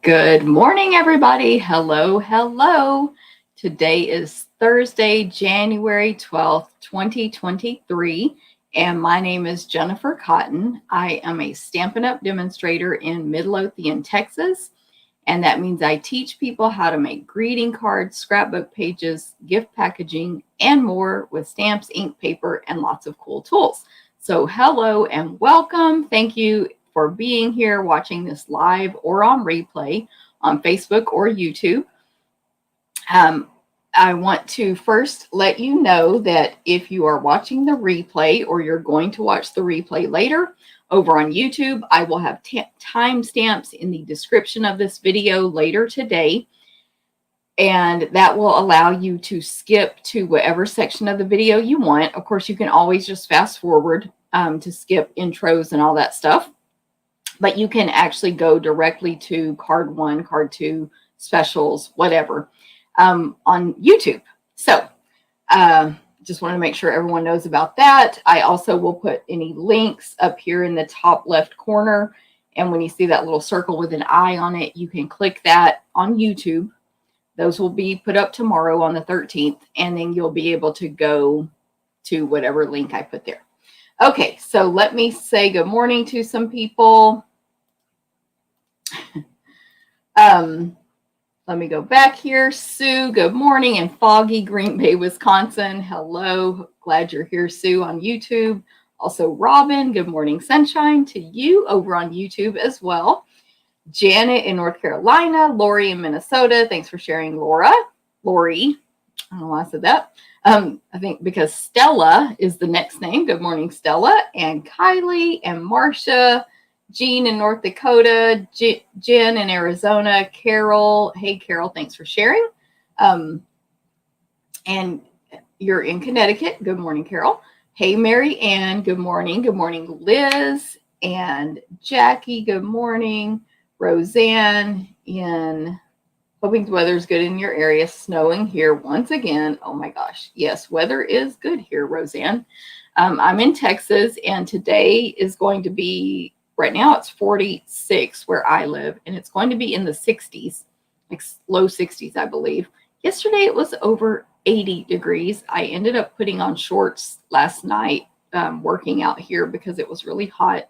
Good morning, everybody. Hello, hello. Today is Thursday, January 12th, 2023, and my name is Jennifer Cotton. I am a Stampin' Up! Demonstrator in Midlothian, Texas, and that means I teach people how to make greeting cards, scrapbook pages, gift packaging, and more with stamps, ink, paper, and lots of cool tools. So hello and welcome. Thank you for being here, watching this live or on replay on Facebook or YouTube. I want to first let you know that if you are watching the replay or you're going to watch the replay later over on YouTube, I will have timestamps in the description of this video later today. And that will allow you to skip to whatever section of the video you want. Of course, you can always just fast forward to skip intros and all that stuff. But you can actually go directly to card 1, card 2, specials, whatever, on YouTube. So just want to make sure everyone knows about that. I also will put any links up here in the top left corner. And when you see that little circle with an eye on it, you can click that on YouTube. Those will be put up tomorrow on the 13th. And then you'll be able to go to whatever link I put there. Okay, so let me say good morning to some people. Let me go back here. Sue, good morning in foggy Green Bay, Wisconsin. Hello. Glad you're here, Sue, on YouTube. Also, Robin, good morning, sunshine to you over on YouTube as well. Janet in North Carolina. Lori in Minnesota. Thanks for sharing, Laura. Lori. I don't know why I said that. I think because Stella is the next name. Good morning, Stella. And Kylie and Marcia. Jean in North Dakota, Jen in Arizona, Carol. Hey, Carol, thanks for sharing. And you're in Connecticut. Good morning, Carol. Hey, Mary Ann. Good morning. Good morning, Liz and Jackie. Good morning. Roseanne in hoping the weather's good in your area. Snowing here once again. Oh my gosh. Yes, weather is good here, Roseanne. I'm in Texas, and today is going to be right now it's 46 where I live, and it's going to be in the 60s, like low 60s, I believe. Yesterday it was over 80 degrees. I ended up putting on shorts last night, working out here because it was really hot,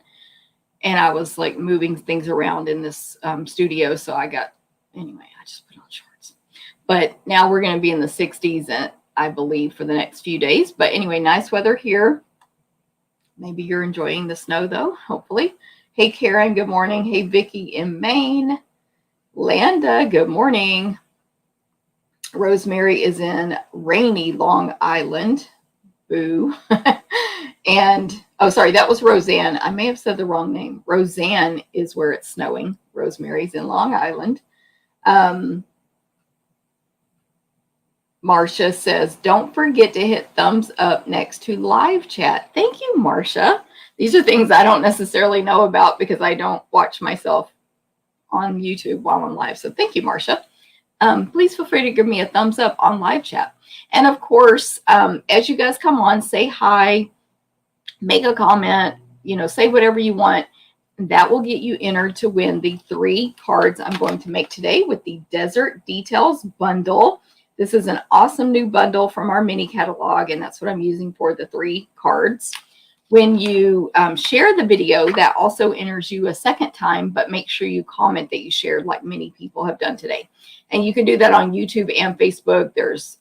and I was like moving things around in this studio. So I just put on shorts. But now we're going to be in the 60s, and I believe for the next few days. But anyway, nice weather here. Maybe you're enjoying the snow though, hopefully. Hey, Karen, good morning. Hey, Vicki in Maine. Landa, good morning. Rosemary is in rainy Long Island. Boo. And, oh, sorry, that was Roseanne. I may have said the wrong name. Roseanne is where it's snowing. Rosemary's in Long Island. Marcia says, don't forget to hit thumbs up next to live chat. Thank you, Marcia. These are things I don't necessarily know about because I don't watch myself on YouTube while I'm live. So thank you, Marcia. Please feel free to give me a thumbs up on live chat. And of course, as you guys come on, say hi, make a comment, say whatever you want. That will get you entered to win the 3 cards I'm going to make today with the Desert Details bundle. This is an awesome new bundle from our mini catalog, and that's what I'm using for the 3 cards. When you share the video, that also enters you a second time, but make sure you comment that you shared like many people have done today. And you can do that on YouTube and Facebook. There's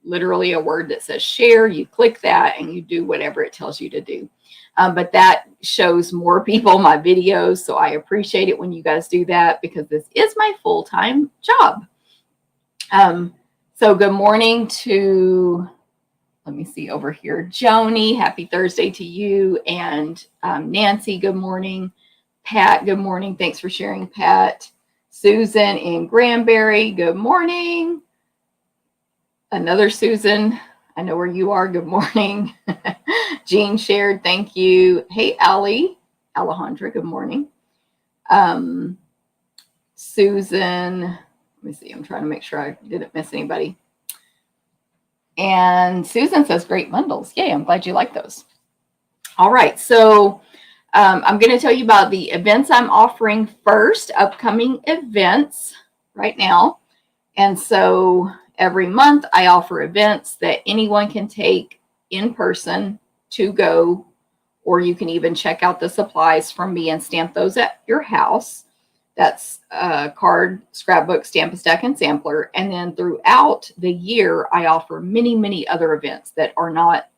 literally a word that says share. You click that and you do whatever it tells you to do. But that shows more people my videos, so I appreciate it when you guys do that because this is my full-time job. So good morning to... Let me see over here. Joni, happy Thursday to you. And Nancy, good morning. Pat, good morning. Thanks for sharing, Pat. Susan in Granbury, good morning. Another Susan, I know where you are. Good morning. Jean shared, thank you. Hey, Alejandra, good morning. Susan, let me see. I'm trying to make sure I didn't miss anybody. And Susan says, great bundles. Yay, I'm glad you like those. All right, so I'm going to tell you about the events I'm offering first, upcoming events right now. And so every month I offer events that anyone can take in person to go, or you can even check out the supplies from me and stamp those at your house. That's card, scrapbook, Stamp-A-Stack, and sampler. And then throughout the year, I offer many, many other events that are not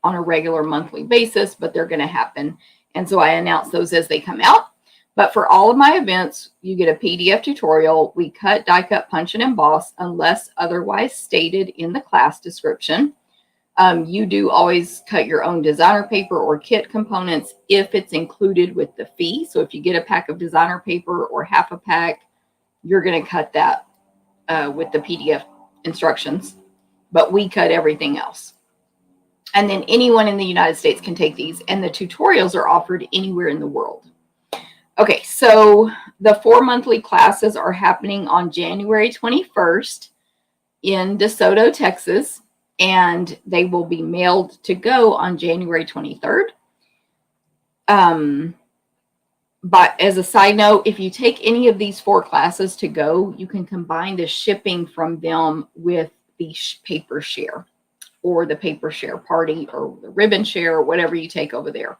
on a regular monthly basis, but they're going to happen. And so I announce those as they come out. But for all of my events, you get a PDF tutorial. We cut, die cut, punch, and emboss unless otherwise stated in the class description. You do always cut your own designer paper or kit components if it's included with the fee. So if you get a pack of designer paper or half a pack, you're going to cut that with the PDF instructions. But we cut everything else. And then anyone in the United States can take these, and the tutorials are offered anywhere in the world. Okay, so the 4 monthly classes are happening on January 21st in DeSoto, Texas, and they will be mailed to go on January 23rd. But as a side note, if you take any of these 4 classes to go, you can combine the shipping from them with the paper share, or the paper share party, or the ribbon share, or whatever you take over there.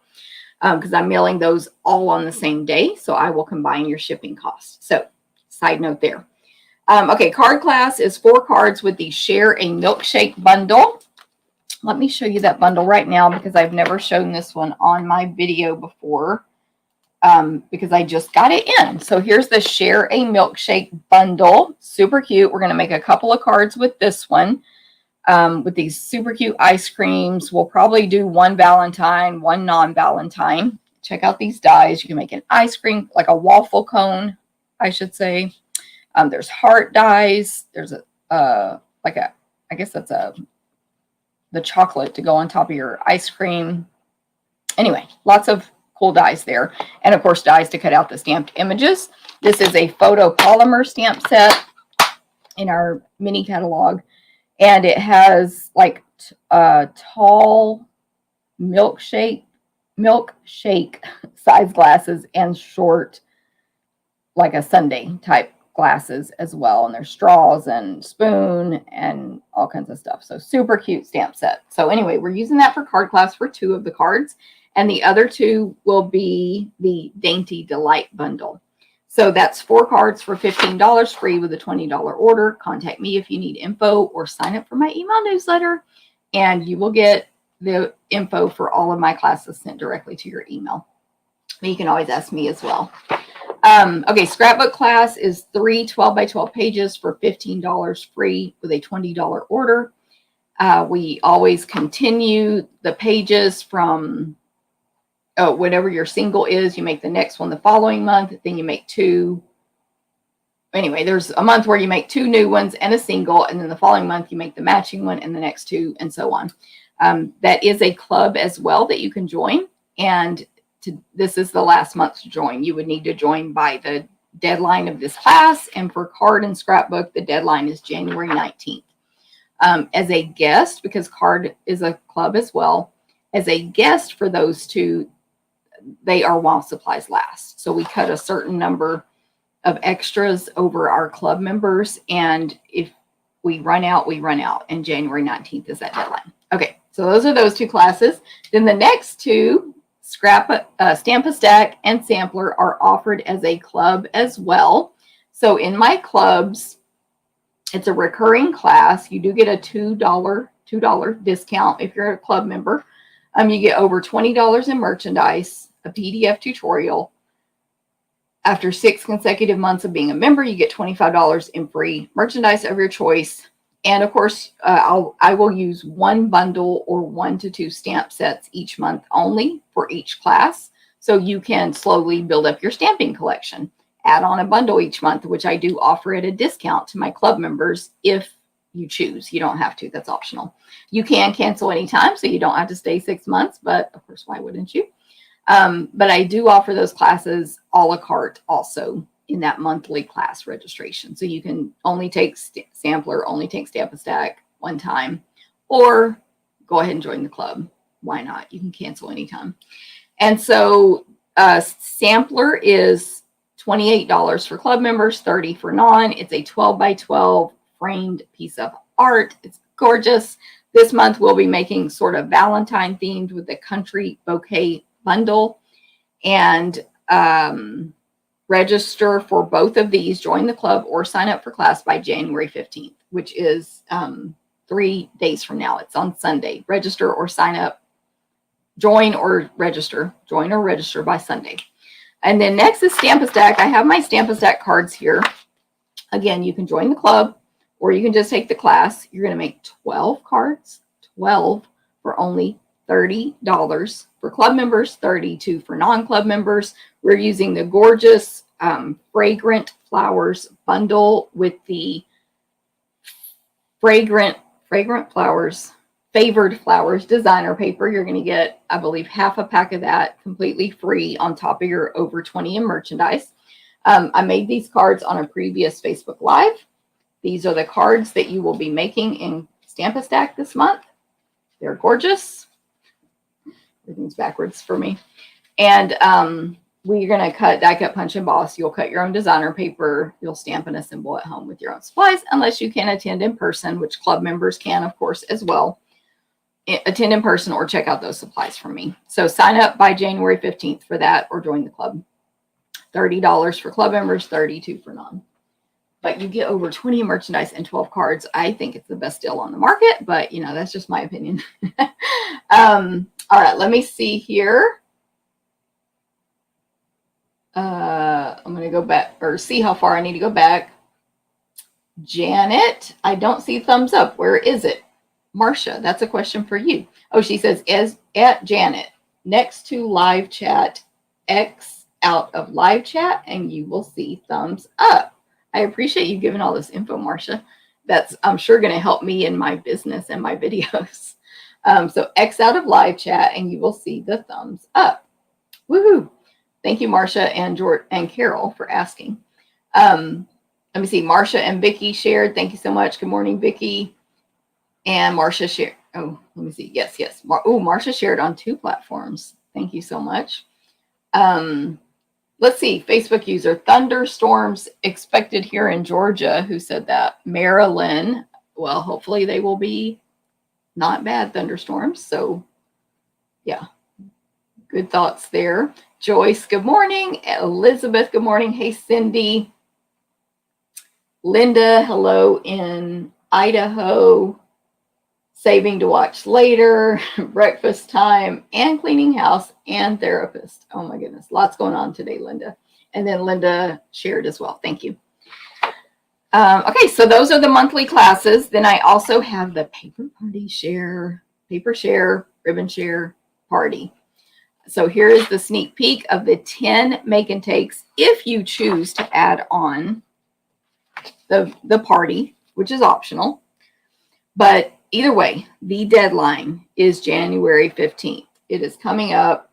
Because I'm mailing those all on the same day, so I will combine your shipping costs. So, side note there. Okay, card class is 4 cards with the Share a Milkshake bundle. Let me show you that bundle right now because I've never shown this one on my video before because I just got it in. So here's the Share a Milkshake bundle. Super cute. We're going to make a couple of cards with this one. With these super cute ice creams. We'll probably do one Valentine, one non-Valentine. Check out these dies. You can make an ice cream, like a waffle cone, I should say. There's heart dies. There's I guess that's the chocolate to go on top of your ice cream. Anyway, lots of cool dies there. And of course, dies to cut out the stamped images. This is a photopolymer stamp set in our mini catalog. And it has like tall milkshake size glasses and short, like a sundae type glasses as well. And there's straws and spoon and all kinds of stuff. So super cute stamp set. So anyway, we're using that for card class for 2 of the cards. And the other 2 will be the Dainty Delight bundle. So that's 4 cards for $15 free with a $20 order. Contact me if you need info or sign up for my email newsletter, and you will get the info for all of my classes sent directly to your email. But you can always ask me as well. Okay, scrapbook class is 3 12 by 12 pages for $15 free with a $20 order. We always continue the pages from whatever your single is. You make the next one the following month, then you make 2. Anyway, there's a month where you make 2 new ones and a single, and then the following month you make the matching one and the next 2, and so on. That is a club as well that you can join, and this is the last month to join. You would need to join by the deadline of this class, and for card and scrapbook, the deadline is January 19th. As a guest, because card is a club as well, as a guest for those 2, they are while supplies last. So we cut a certain number of extras over our club members. And if we run out, we run out. And January 19th is that deadline. Okay, so those are those 2 classes. Then the next 2, Stamp-A-Stack and Sampler, are offered as a club as well. So in my clubs, it's a recurring class. You do get a $2 discount if you're a club member. You get over $20 in merchandise, a PDF tutorial. After 6 consecutive months of being a member, you get $25 in free merchandise of your choice. And of course, I will use 1 bundle or 1 to 2 stamp sets each month only for each class. So you can slowly build up your stamping collection. Add on a bundle each month, which I do offer at a discount to my club members if you choose. You don't have to. That's optional. You can cancel anytime, so you don't have to stay 6 months. But of course, why wouldn't you? But I do offer those classes a la carte also in that monthly class registration. So you can only take Sampler, only take Stamp-A-Stack one time, or go ahead and join the club. Why not? You can cancel anytime. And so sampler is $28 for club members, $30 for non. It's a 12 by 12 framed piece of art. It's gorgeous. This month we'll be making sort of Valentine themed with the country bouquet bundle. And register for both of these, join the club or sign up for class by January 15th, which is 3 days from now. It's on Sunday. Register or sign up, join or register by Sunday. And then next is Stamp-A-Stack. I have my Stamp-A-Stack cards here. Again, you can join the club or you can just take the class. You're going to make 12 cards, 12 for only $30 for club members, $32 for non-club members. We're using the gorgeous fragrant flowers bundle with the fragrant flowers, favored flowers designer paper. You're going to get, I believe, half a pack of that completely free on top of your over 20 in merchandise. I made these cards on a previous Facebook Live. These are the cards that you will be making in Stamp-A-Stack this month. They're gorgeous. Everything's backwards for me. And we're going to die cut, punch, emboss. You'll cut your own designer paper. You'll stamp and assemble at home with your own supplies, unless you can attend in person, which club members can, of course, as well. Attend in person or check out those supplies from me. So sign up by January 15th for that or join the club. $30 for club members, $32 for non. But you get over 20 in merchandise and 12 cards. I think it's the best deal on the market, but you know, that's just my opinion. All right, let me see here. I'm going to go back or see how far I need to go back. Janet, I don't see thumbs up. Where is it? Marcia, that's a question for you. Oh, she says, as at Janet, next to live chat, X out of live chat, and you will see thumbs up. I appreciate you giving all this info, Marcia. That's, I'm sure, going to help me in my business and my videos. So X out of live chat, and you will see the thumbs up. Woohoo! Thank you, Marcia and George and Carol, for asking. Let me see. Marcia and Vicky shared. Thank you so much. Good morning, Vicky. And Marcia shared. Oh, let me see. Yes. Marcia shared on 2 platforms. Thank you so much. Let's see. Facebook user, thunderstorms expected here in Georgia. Who said that? Marilyn. Well, hopefully they will be not bad thunderstorms. So, yeah. Good thoughts there. Joyce, good morning. Elizabeth, good morning. Hey, Cindy. Linda, hello in Idaho. Saving to watch later. Breakfast time and cleaning house and therapist. Oh my goodness. Lots going on today, Linda. And then Linda shared as well. Thank you. Okay, so those are the monthly classes. Then I also have the paper share, ribbon share party. So here is the sneak peek of the 10 make and takes if you choose to add on the party, which is optional. But either way, the deadline is January 15th. It is coming up.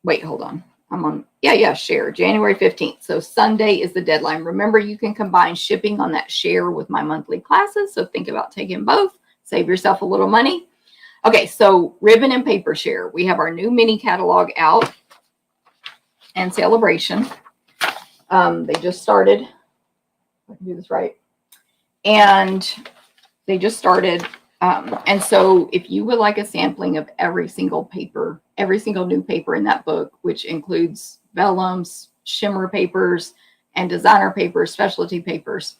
Wait, hold on. I'm on. Yeah, share. January 15th. So Sunday is the deadline. Remember, you can combine shipping on that share with my monthly classes. So think about taking both. Save yourself a little money. Okay, so ribbon and paper share. We have our new mini catalog out and celebration. They just started. If I can do this right. And they just started. And so if you would like a sampling of every single new paper in that book, which includes vellums, shimmer papers, and designer papers, specialty papers,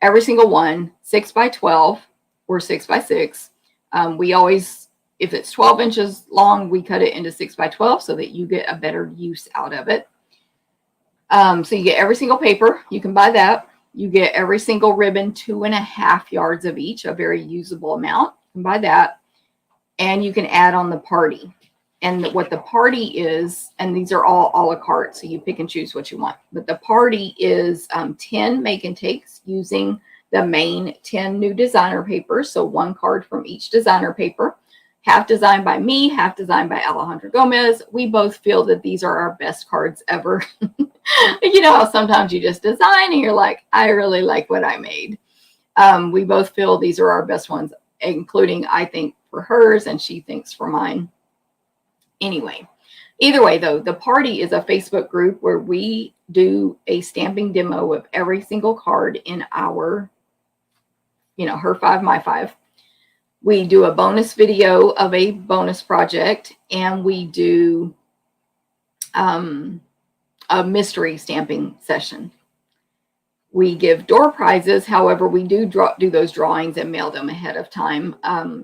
every single one, 6 by 12 or 6 by 6. We always, if it's 12 inches long, we cut it into 6 by 12 so that you get a better use out of it. So you get every single paper. You can buy that. You get every single ribbon, 2.5 yards of each, a very usable amount. You can buy that. And you can add on the party. And what the party is, and these are all a la carte, so you pick and choose what you want. But the party is 10 make and takes using the main 10 new designer papers. So 1 card from each designer paper. Half designed by me, half designed by Alejandra Gomez. We both feel that these are our best cards ever. You know how sometimes you just design and you're like, I really like what I made. We both feel these are our best ones, including I think for hers and she thinks for mine. Anyway, Either way, though, the party is a Facebook group where we do a stamping demo of every single card in our, her 5, my 5. We do a bonus video of a bonus project, and we do a mystery stamping session. We give door prizes. However, we do those drawings and mail them ahead of time.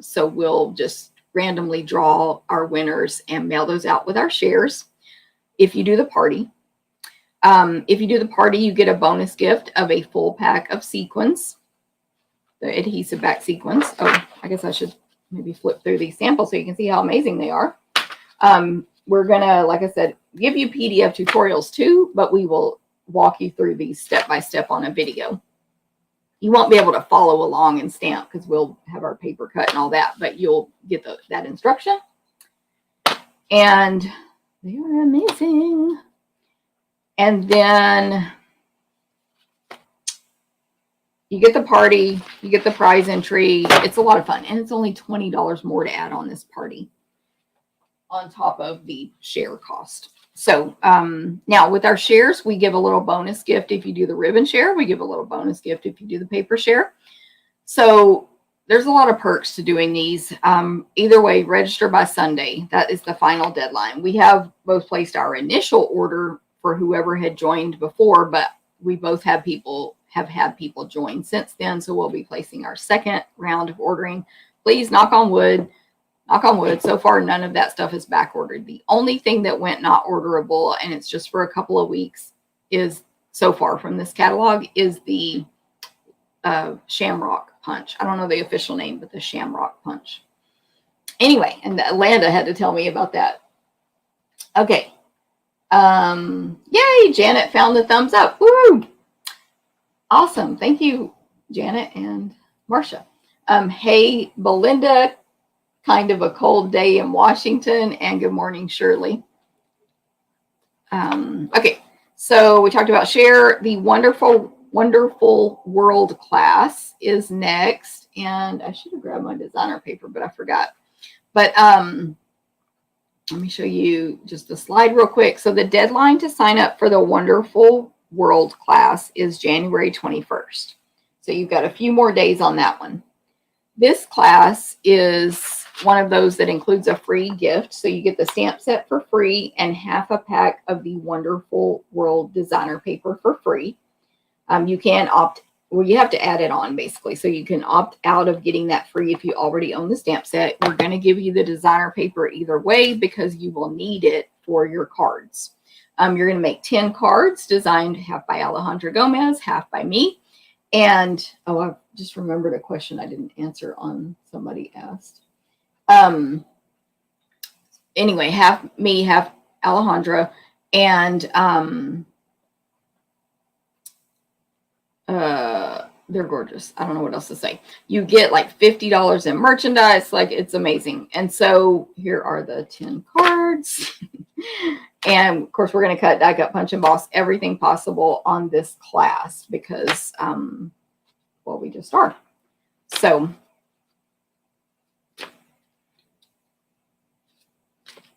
So we'll just randomly draw our winners and mail those out with our shares if you do the party. If you do the party, you get a bonus gift of a full pack of sequins, the adhesive back sequins. Oh, I guess I should maybe flip through these samples so you can see how amazing they are. We're going to, like I said, give you PDF tutorials too, but we will walk you through these step by step on a video. You won't be able to follow along and stamp because we'll have our paper cut and all that, but you'll get that instruction. And they are amazing. And then you get the party, you get the prize entry. It's a lot of fun. And it's only $20 more to add on this party on top of the share cost. So now with our shares, we give a little bonus gift if you do the ribbon share. We give a little bonus gift if you do the paper share. So there's a lot of perks to doing these. Either way, register by Sunday. That is the final deadline. We have both placed our initial order for whoever had joined before, but we both have had people join since then. So we'll be placing our second round of ordering. Please knock on wood. Knock on wood, so far none of that stuff is back ordered. The only thing that went not orderable, and it's just for a couple of weeks, is so far from this catalog, is the Shamrock Punch. I don't know the official name, but the Shamrock Punch. Anyway, and Landa had to tell me about that. Okay. Yay, Janet found the thumbs up. Woo! Awesome. Thank you, Janet and Marcia. Hey, Belinda. Kind of a cold day in Washington, and good morning, Shirley. Okay, so we talked about share. The wonderful world class is next, and I should have grabbed my designer paper, but I forgot. But let me show you just the slide real quick. So the deadline to sign up for the wonderful world class is January 21st. So you've got a few more days on that one. This class is one of those that includes a free gift. So you get the stamp set for free and half a pack of the Wonderful World designer paper for free. You can you have to add it on basically. So you can opt out of getting that free if you already own the stamp set. We're going to give you the designer paper either way because you will need it for your cards. You're going to make 10 cards designed half by Alejandra Gomez, half by me. And, oh, I just remembered a question I didn't answer on somebody asked. Anyway, half me, half Alejandra, and they're gorgeous. I don't know what else to say. You get like $50 in merchandise. Like, it's amazing. And so here are the 10 cards. And of course, we're going to cut, die cut, punch, emboss everything possible on this class because, well, we just are. So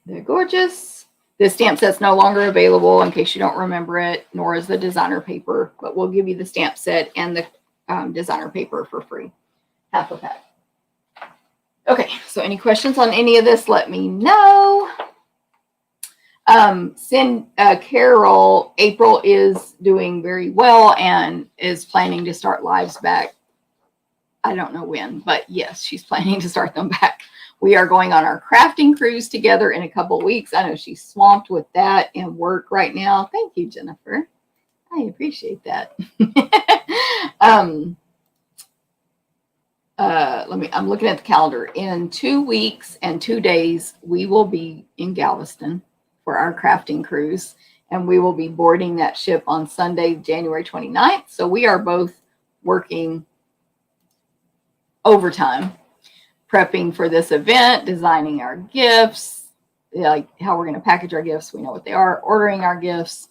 they're gorgeous. This stamp set's no longer available in case you don't remember it, nor is the designer paper, but we'll give you the stamp set and the designer paper for free. Half a pack. Okay, so any questions on any of this, let me know. Carol, April is doing very well and is planning to start lives back. I don't know when, but yes, she's planning to start them back. We are going on our crafting cruise together in a couple of weeks. I know she's swamped with that and work right now. Thank you, Jennifer. I appreciate that. I'm looking at the calendar. In 2 weeks and 2 days, we will be in Galveston for our crafting cruise, and we will be boarding that ship on Sunday, January 29th. So we are both working overtime, prepping for this event, designing our gifts, like how we're going to package our gifts. We know what they are, ordering our gifts.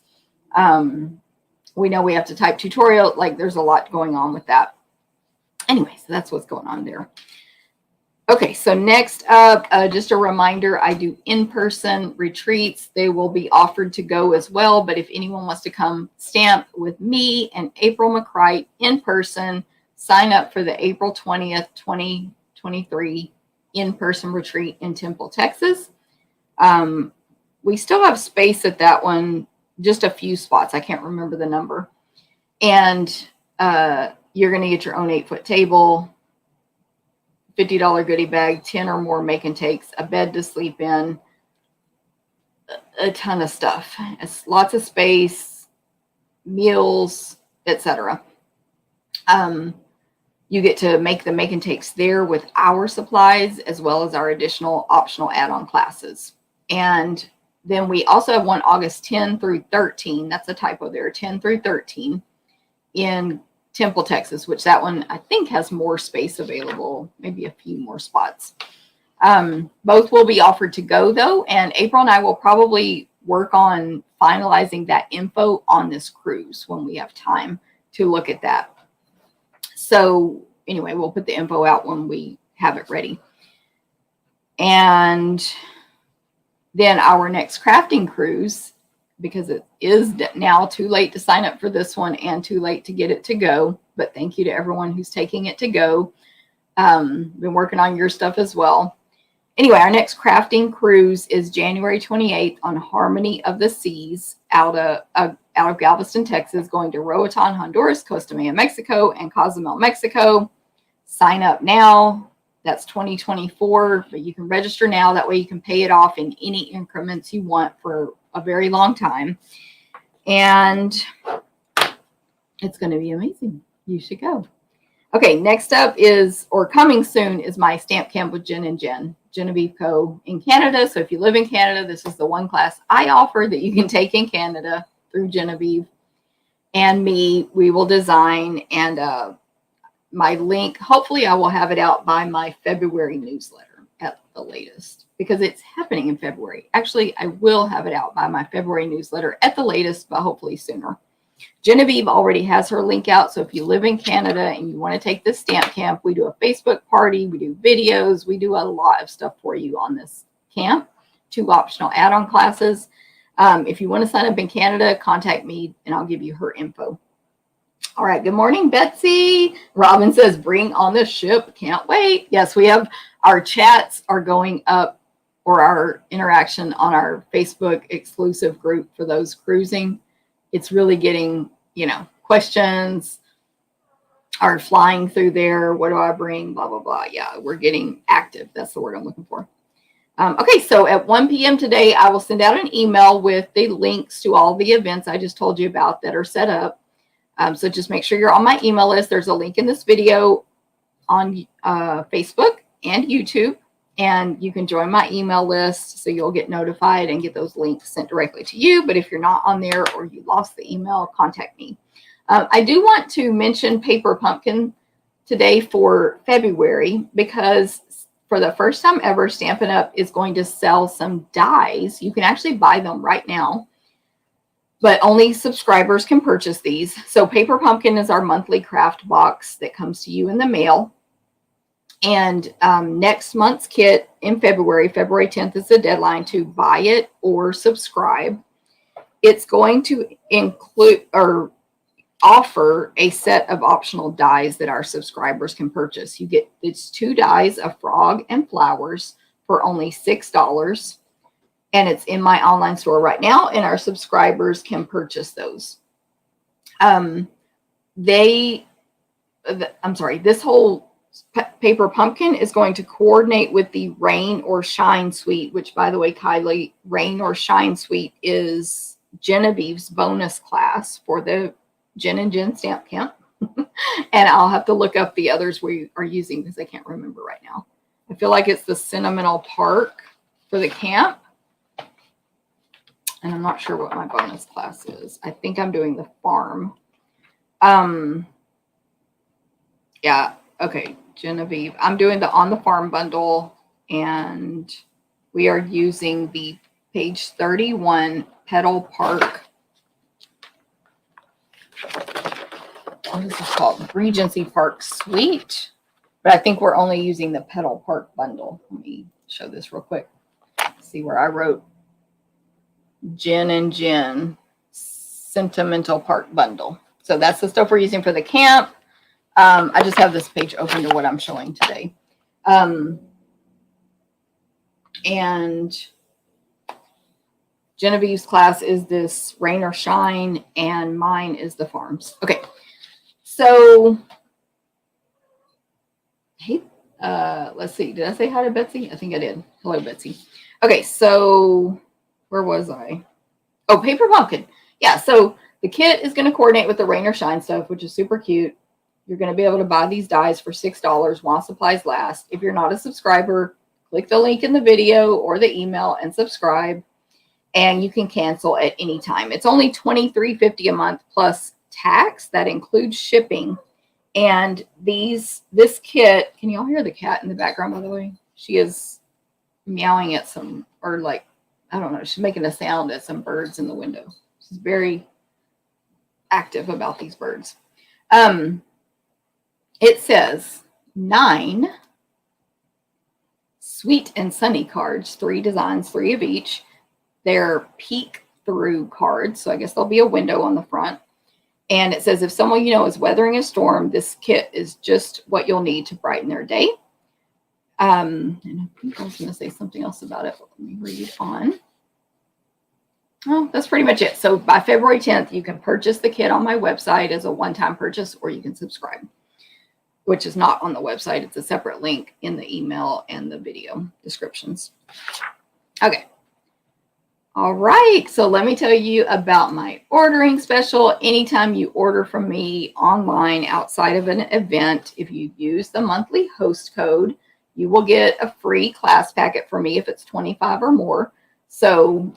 We know we have to type tutorial. Like, there's a lot going on with that. Anyway, so that's what's going on there. Okay, so next up, just a reminder, I do in-person retreats. They will be offered to go as well, but if anyone wants to come stamp with me and April McCright in person, sign up for the April 20th, 2023 in-person retreat in Temple, Texas. We still have space at that one, just a few spots. I can't remember the number. And you're going to get your own 8-foot table, $50 goodie bag, 10 or more make and takes, a bed to sleep in, a ton of stuff. It's lots of space, meals, etc. You get to make the make and takes there with our supplies as well as our additional optional add-on classes. And then we also have one August 10 through 13. That's a typo there, 10 through 13 in Temple, Texas, which that one I think has more space available, maybe a few more spots. Both will be offered to go though, and April and I will probably work on finalizing that info on this cruise when we have time to look at that. So anyway, we'll put the info out when we have it ready. And then our next crafting cruise, because it is now too late to sign up for this one and too late to get it to go. But thank you to everyone who's taking it to go. Been working on your stuff as well. Anyway, our next crafting cruise is January 28th on Harmony of the Seas out of Galveston, Texas, going to Roatan, Honduras, Costa Maya, Mexico, and Cozumel, Mexico. Sign up now. That's 2024, but you can register now. That way you can pay it off in any increments you want for a very long time. And it's going to be amazing. You should go. Okay, next up is, or coming soon, is my stamp camp with Jen and Jen, Genevieve Co. in Canada. So if you live in Canada, this is the one class I offer that you can take in Canada through Genevieve and me. We will design, and my link, hopefully I will have it out by my February newsletter at the latest, because it's happening in February. Actually, I will have it out by my February newsletter at the latest, but hopefully sooner. Genevieve already has her link out. So if you live in Canada and you want to take this stamp camp, we do a Facebook party, we do videos, we do a lot of stuff for you on this camp, 2 optional add-on classes. If you want to sign up in Canada, contact me and I'll give you her info. All right. Good morning, Betsy. Robin says, bring on the ship. Can't wait. Yes, we have our chats are going up, or our interaction on our Facebook exclusive group for those cruising. It's really getting, questions are flying through there. What do I bring? Blah, blah, blah. Yeah, we're getting active. That's the word I'm looking for. Okay, so at 1 p.m. today, I will send out an email with the links to all the events I just told you about that are set up. So just make sure you're on my email list. There's a link in this video on Facebook and YouTube, and you can join my email list so you'll get notified and get those links sent directly to you. But if you're not on there or you lost the email, contact me. I do want to mention Paper Pumpkin today for February, because for the first time ever, Stampin' Up! Is going to sell some dies. You can actually buy them right now, but only subscribers can purchase these. So Paper Pumpkin is our monthly craft box that comes to you in the mail. And next month's kit in February 10th is the deadline to buy it or subscribe. It's going to include or offer a set of optional dies that our subscribers can purchase. It's 2 dies, a frog and flowers, for only $6. And it's in my online store right now, and our subscribers can purchase those. This whole Paper Pumpkin is going to coordinate with the Rain or Shine Suite, which, by the way, Kylie, Rain or Shine Suite is Genevieve's bonus class for the Jen and Jen Stamp Camp. And I'll have to look up the others we are using because I can't remember right now. I feel like it's the Sentimental Park for the camp. And I'm not sure what my bonus class is. I think I'm doing the farm. Yeah, okay, Genevieve. I'm doing the On the Farm bundle, and we are using the page 31 Petal Park. What is this called? Regency Park Suite. But I think we're only using the Petal Park bundle. Let me show this real quick. See where I wrote Jen and Jen Sentimental Park bundle. So that's the stuff we're using for the camp. I just have this page open to what I'm showing today. And Genevieve's class is this Rain or Shine, and mine is the Farms. Okay, so hey, let's see. Did I say hi to Betsy? I think I did. Hello, Betsy. Okay, so where was I? Oh, Paper Pumpkin. Yeah, so the kit is going to coordinate with the Rain or Shine stuff, which is super cute. You're going to be able to buy these dies for $6 while supplies last. If you're not a subscriber, click the link in the video or the email and subscribe, and you can cancel at any time. It's only $23.50 a month plus tax. That includes shipping. And this kit, can y'all hear the cat in the background, by the way? She is meowing at some, or like, I don't know, she's making a sound at some birds in the window. She's very active about these birds. It says 9 sweet and sunny cards, 3 designs, 3 of each. They're peek through cards, so I guess there'll be a window on the front. And it says if someone you know is weathering a storm, this kit is just what you'll need to brighten their day. And I think I was going to say something else about it. Let me read on. Oh, that's pretty much it. So by February 10th, you can purchase the kit on my website as a one-time purchase, or you can subscribe, which is not on the website. It's a separate link in the email and the video descriptions. Okay. All right. So let me tell you about my ordering special. Anytime you order from me online outside of an event, if you use the monthly host code, you will get a free class packet from me if it's 25 or more. So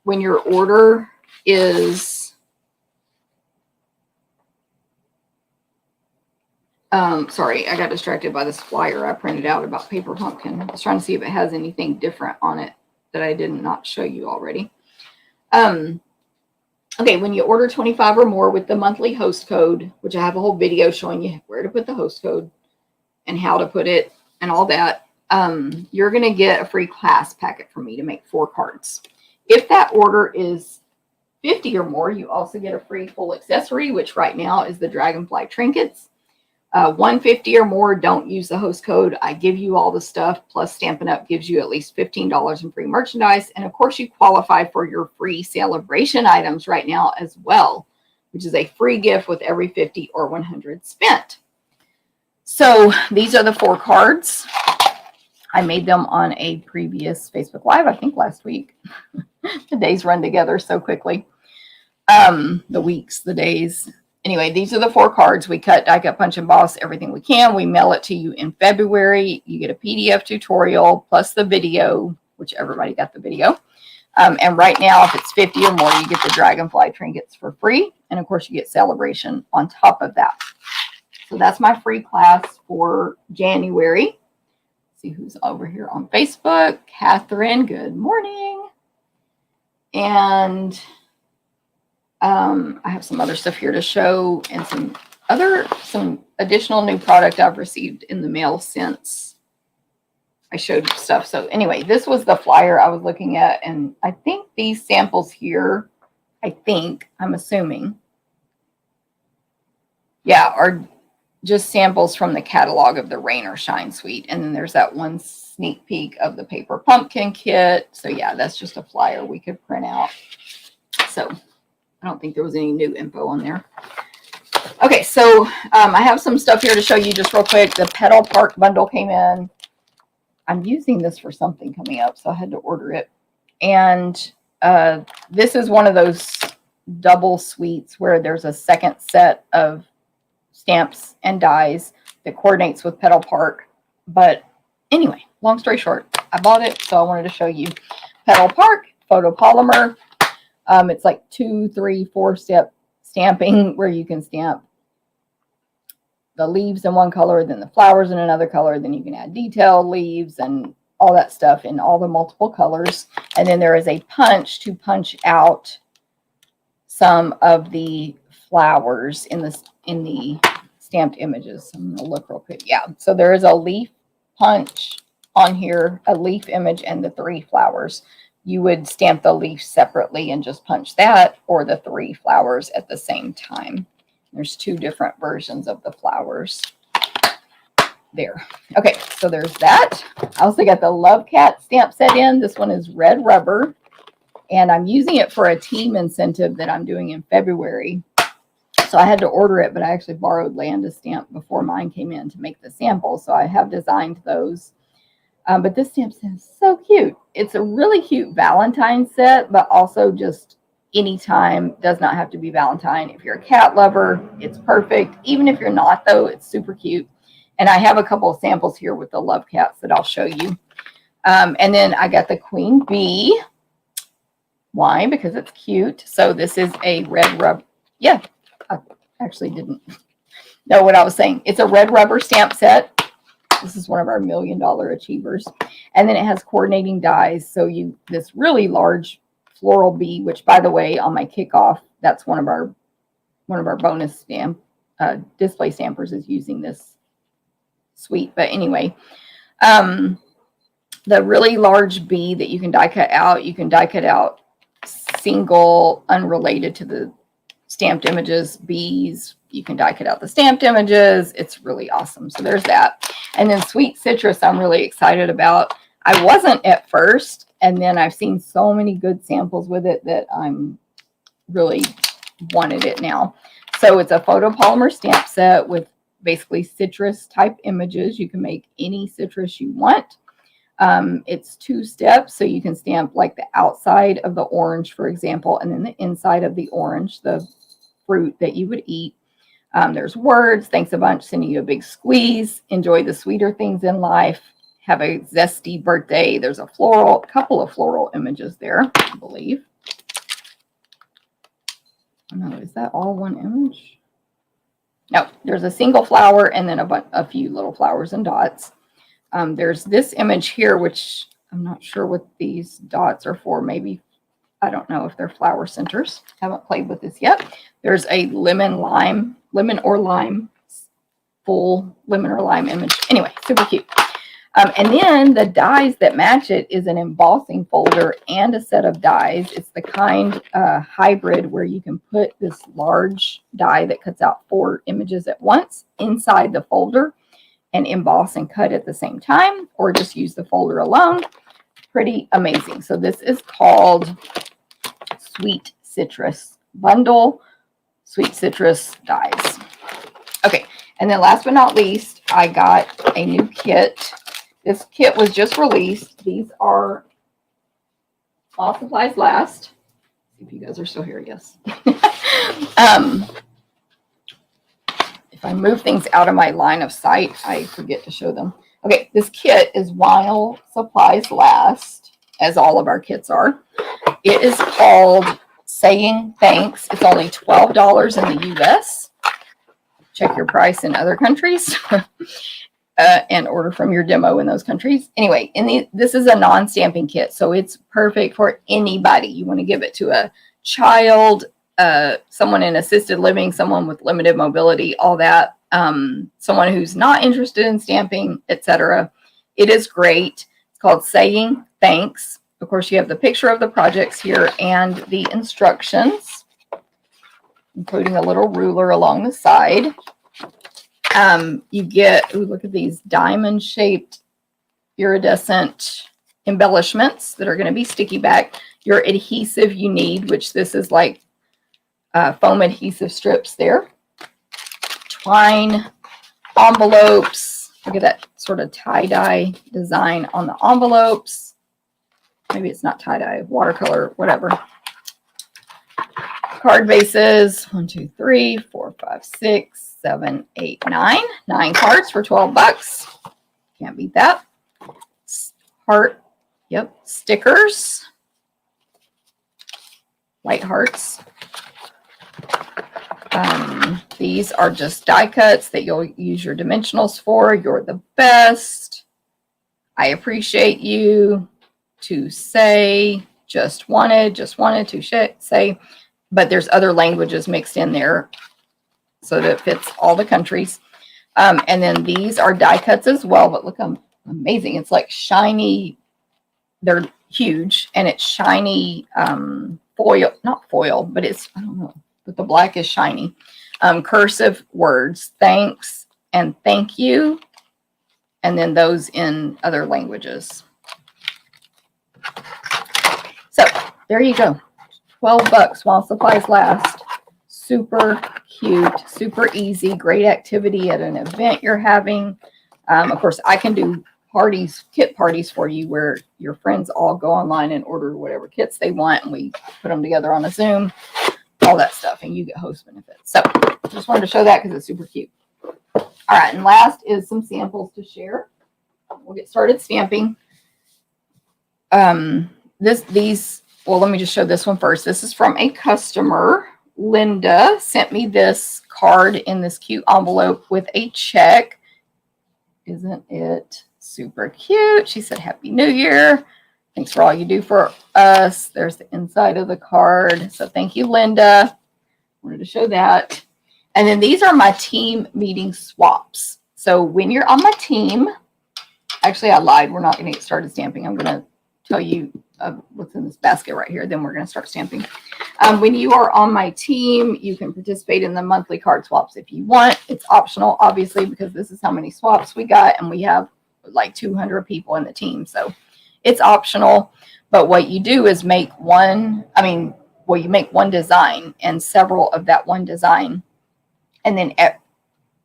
when your order is, sorry, I got distracted by this flyer I printed out about Paper Pumpkin. I was trying to see if it has anything different on it that I did not show you already. Okay, when you order 25 or more with the monthly host code, which I have a whole video showing you where to put the host code and how to put it and all that, you're going to get a free class packet from me to make 4 cards. If that order is 50 or more, you also get a free full accessory, which right now is the Dragonfly trinkets. 150 or more, don't use the host code. I give you all the stuff, plus Stampin' Up gives you at least $15 in free merchandise. And of course, you qualify for your free celebration items right now as well, which is a free gift with every 50 or 100 spent. So these are the 4 cards. I made them on a previous Facebook Live, I think last week. The days run together so quickly. The weeks, the days. Anyway, these are the 4 cards. We cut, die cut, punch, emboss everything we can. We mail it to you in February. You get a PDF tutorial plus the video, which everybody got the video. And right now, if it's 50 or more, you get the Dragonfly trinkets for free. And of course, you get celebration on top of that. So that's my free class for January. Let's see who's over here on Facebook. Catherine, good morning. And I have some other stuff here to show and some additional new product I've received in the mail since I showed you stuff. So anyway, this was the flyer I was looking at, and I think these samples here, I'm assuming, yeah, are just samples from the catalog of the Rain or Shine suite. And then there's that one sneak peek of the Paper Pumpkin kit. So yeah, that's just a flyer we could print out. So I don't think there was any new info on there. Okay, so I have some stuff here to show you just real quick. The Petal Park bundle came in. I'm using this for something coming up, so I had to order it. And this is one of those double suites where there's a second set of stamps and dies that coordinates with Petal Park. But anyway, long story short, I bought it, so I wanted to show you Petal Park photopolymer. It's like 2, 3, 4 step stamping where you can stamp the leaves in one color, then the flowers in another color, then you can add detailed leaves and all that stuff in all the multiple colors. And then there is a punch to punch out some of the flowers in the stamped images. I'm going to look real quick. Yeah, so there is a leaf punch on here, a leaf image, and the 3 flowers. You would stamp the leaf separately and just punch that, or the 3 flowers at the same time. There's 2 different versions of the flowers there. Okay, so there's that. I also got the Love Cat stamp set in. This one is red rubber, and I'm using it for a team incentive that I'm doing in February. So I had to order it, but I actually borrowed Landa's stamp before mine came in to make the sample. So I have designed those. But this stamp set is so cute. It's a really cute Valentine set, but also just anytime. Does not have to be Valentine. If you're a cat lover, it's perfect. Even if you're not, though, it's super cute. And I have a couple of samples here with the Love Cats that I'll show you. And then I got the Queen Bee. Why? Because it's cute. So this is a red rubber. Yeah, I actually didn't know what I was saying. It's a red rubber stamp set. This is one of our $1 Million Achievers. And then it has coordinating dies. So this really large floral bee, which, by the way, on my kickoff, that's one of our bonus stamp display stampers is using this suite. But anyway, the really large bee that you can die cut out, you can die cut out single, unrelated to the stamped images, bees. You can die cut out the stamped images. It's really awesome. So there's that. And then Sweet Citrus, I'm really excited about. I wasn't at first, and then I've seen so many good samples with it that I'm really wanted it now. So it's a photopolymer stamp set with basically citrus type images. You can make any citrus you want. It's 2 steps, so you can stamp like the outside of the orange, for example, and then the inside of the orange, the fruit that you would eat. There's words, thanks a bunch, sending you a big squeeze, enjoy the sweeter things in life, have a zesty birthday. There's a couple of floral images there, I believe. Oh, no, is that all one image? No, there's a single flower and then a few little flowers and dots. There's this image here, which I'm not sure what these dots are for. Maybe, I don't know if they're flower centers. Haven't played with this yet. There's a lemon or lime, full lemon or lime image. Anyway, super cute. And then the dies that match it is an embossing folder and a set of dies. It's the kind hybrid where you can put this large die that cuts out 4 images at once inside the folder and emboss and cut at the same time, or just use the folder alone. Pretty amazing. So this is called Sweet Citrus Bundle, Sweet Citrus dies. Okay, and then last but not least, I got a new kit. This kit was just released. These are all supplies last. If you guys are still here, yes. If I move things out of my line of sight, I forget to show them. Okay, this kit is while supplies last, as all of our kits are. It is called Saying Thanks. It's only $12 in the US. Check your price in other countries. And order from your demo in those countries. Anyway, this is a non-stamping kit, so it's perfect for anybody. You want to give it to a child, someone in assisted living, someone with limited mobility, all that, someone who's not interested in stamping, etc. It is great. It's called Saying Thanks. Of course, you have the picture of the projects here and the instructions, including a little ruler along the side. You get, ooh, look at these diamond-shaped iridescent embellishments that are going to be sticky back. Your adhesive you need, which this is like foam adhesive strips there. Twine, envelopes. Look at that sort of tie-dye design on the envelopes. Maybe it's not tie-dye, watercolor, whatever. Card bases, 1, 2, 3, 4, 5, 6, 7, 8, 9. 9 cards for $12. Can't beat that. Heart, yep, stickers. White hearts. These are just die cuts that you'll use your dimensionals for. You're the best. I appreciate you. To say, just wanted to say. But there's other languages mixed in there. so that it fits all the countries. And then these are die cuts as well, but look how amazing. It's like shiny. They're huge, and it's shiny foil, not foil, but it's, I don't know, but the black is shiny. Cursive words, thanks and thank you, and then those in other languages. So there you go. $12 while supplies last. Super cute, super easy, great activity at an event you're having. Of course, I can do parties, kit parties for you where your friends all go online and order whatever kits they want, and we put them together on a Zoom, all that stuff, and you get host benefits. So just wanted to show that because it's super cute. All right, and last is some samples to share. We'll get started stamping. Well, let me just show this one first. This is from a customer. Linda sent me this card in this cute envelope with a check. Isn't it super cute? She said, Happy New Year. Thanks for all you do for us. There's the inside of the card. So thank you, Linda. Wanted to show that. And then these are my team meeting swaps. So when you're on my team, actually I lied. We're not going to get started stamping. I'm going to tell you what's in this basket right here. Then we're going to start stamping. When you are on my team, you can participate in the monthly card swaps if you want. It's optional, obviously, because this is how many swaps we got, and we have like 200 people in the team. So it's optional. But what you do is make you make one design and several of that one design. And then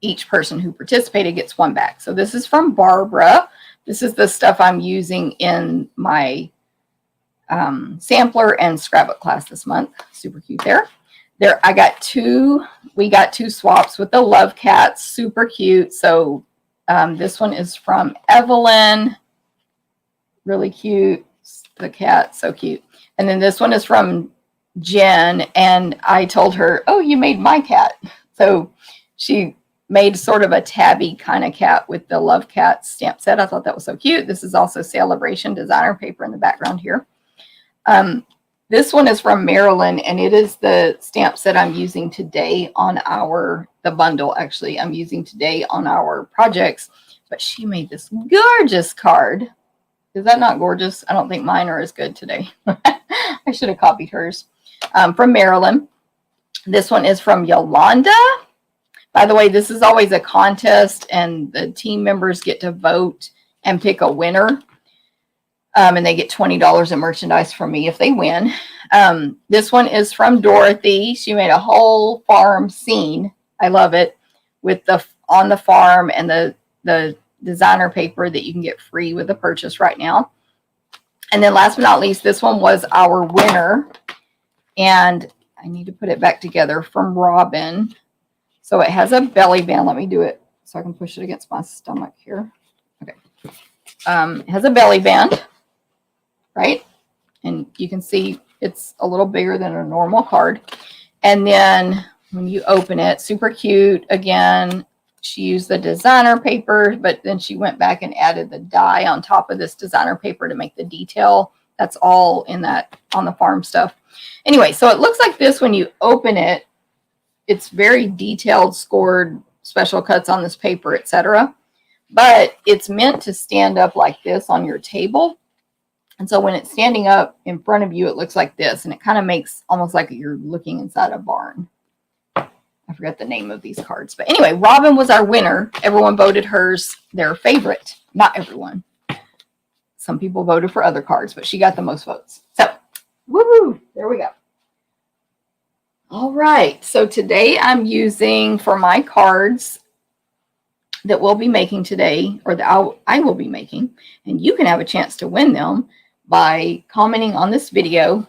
each person who participated gets one back. So this is from Barbara. This is the stuff I'm using in my sampler and scrapbook class this month. Super cute there. We got two swaps with the Love Cats. Super cute. So this one is from Evelyn. Really cute. The cat, so cute. And then this one is from Jen. And I told her, oh, you made my cat. So she made sort of a tabby kind of cat with the Love Cat stamp set. I thought that was so cute. This is also Bration designer paper in the background here. This one is from Marilyn, and it is the stamp set I'm using today on the bundle, actually, I'm using today on our projects. But she made this gorgeous card. Is that not gorgeous? I don't think mine are as good today. I should have copied hers. From Marilyn. This one is from Yolanda. By the way, this is always a contest, and the team members get to vote and pick a winner. And they get $20 in merchandise from me if they win. This one is from Dorothy. She made a whole farm scene. I love it, with on the farm and the designer paper that you can get free with the purchase right now. And then last but not least, this one was our winner. And I need to put it back together, from Robin. So it has a belly band. Let me do it so I can push it against my stomach here. Okay. It has a belly band, right? And you can see it's a little bigger than a normal card. And then when you open it, super cute. Again, she used the designer paper, but then she went back and added the die on top of this designer paper to make the detail. That's all in that on the farm stuff. Anyway, so it looks like this when you open it. It's very detailed, scored, special cuts on this paper, etc. But it's meant to stand up like this on your table. And so when it's standing up in front of you, it looks like this. And it kind of makes almost like you're looking inside a barn. I forgot the name of these cards. But anyway, Robin was our winner. Everyone voted hers their favorite. Not everyone. Some people voted for other cards, but she got the most votes. So, woohoo! There we go. All right. So today I'm using, for my cards that we'll be making today, or that I will be making, and you can have a chance to win them by commenting on this video.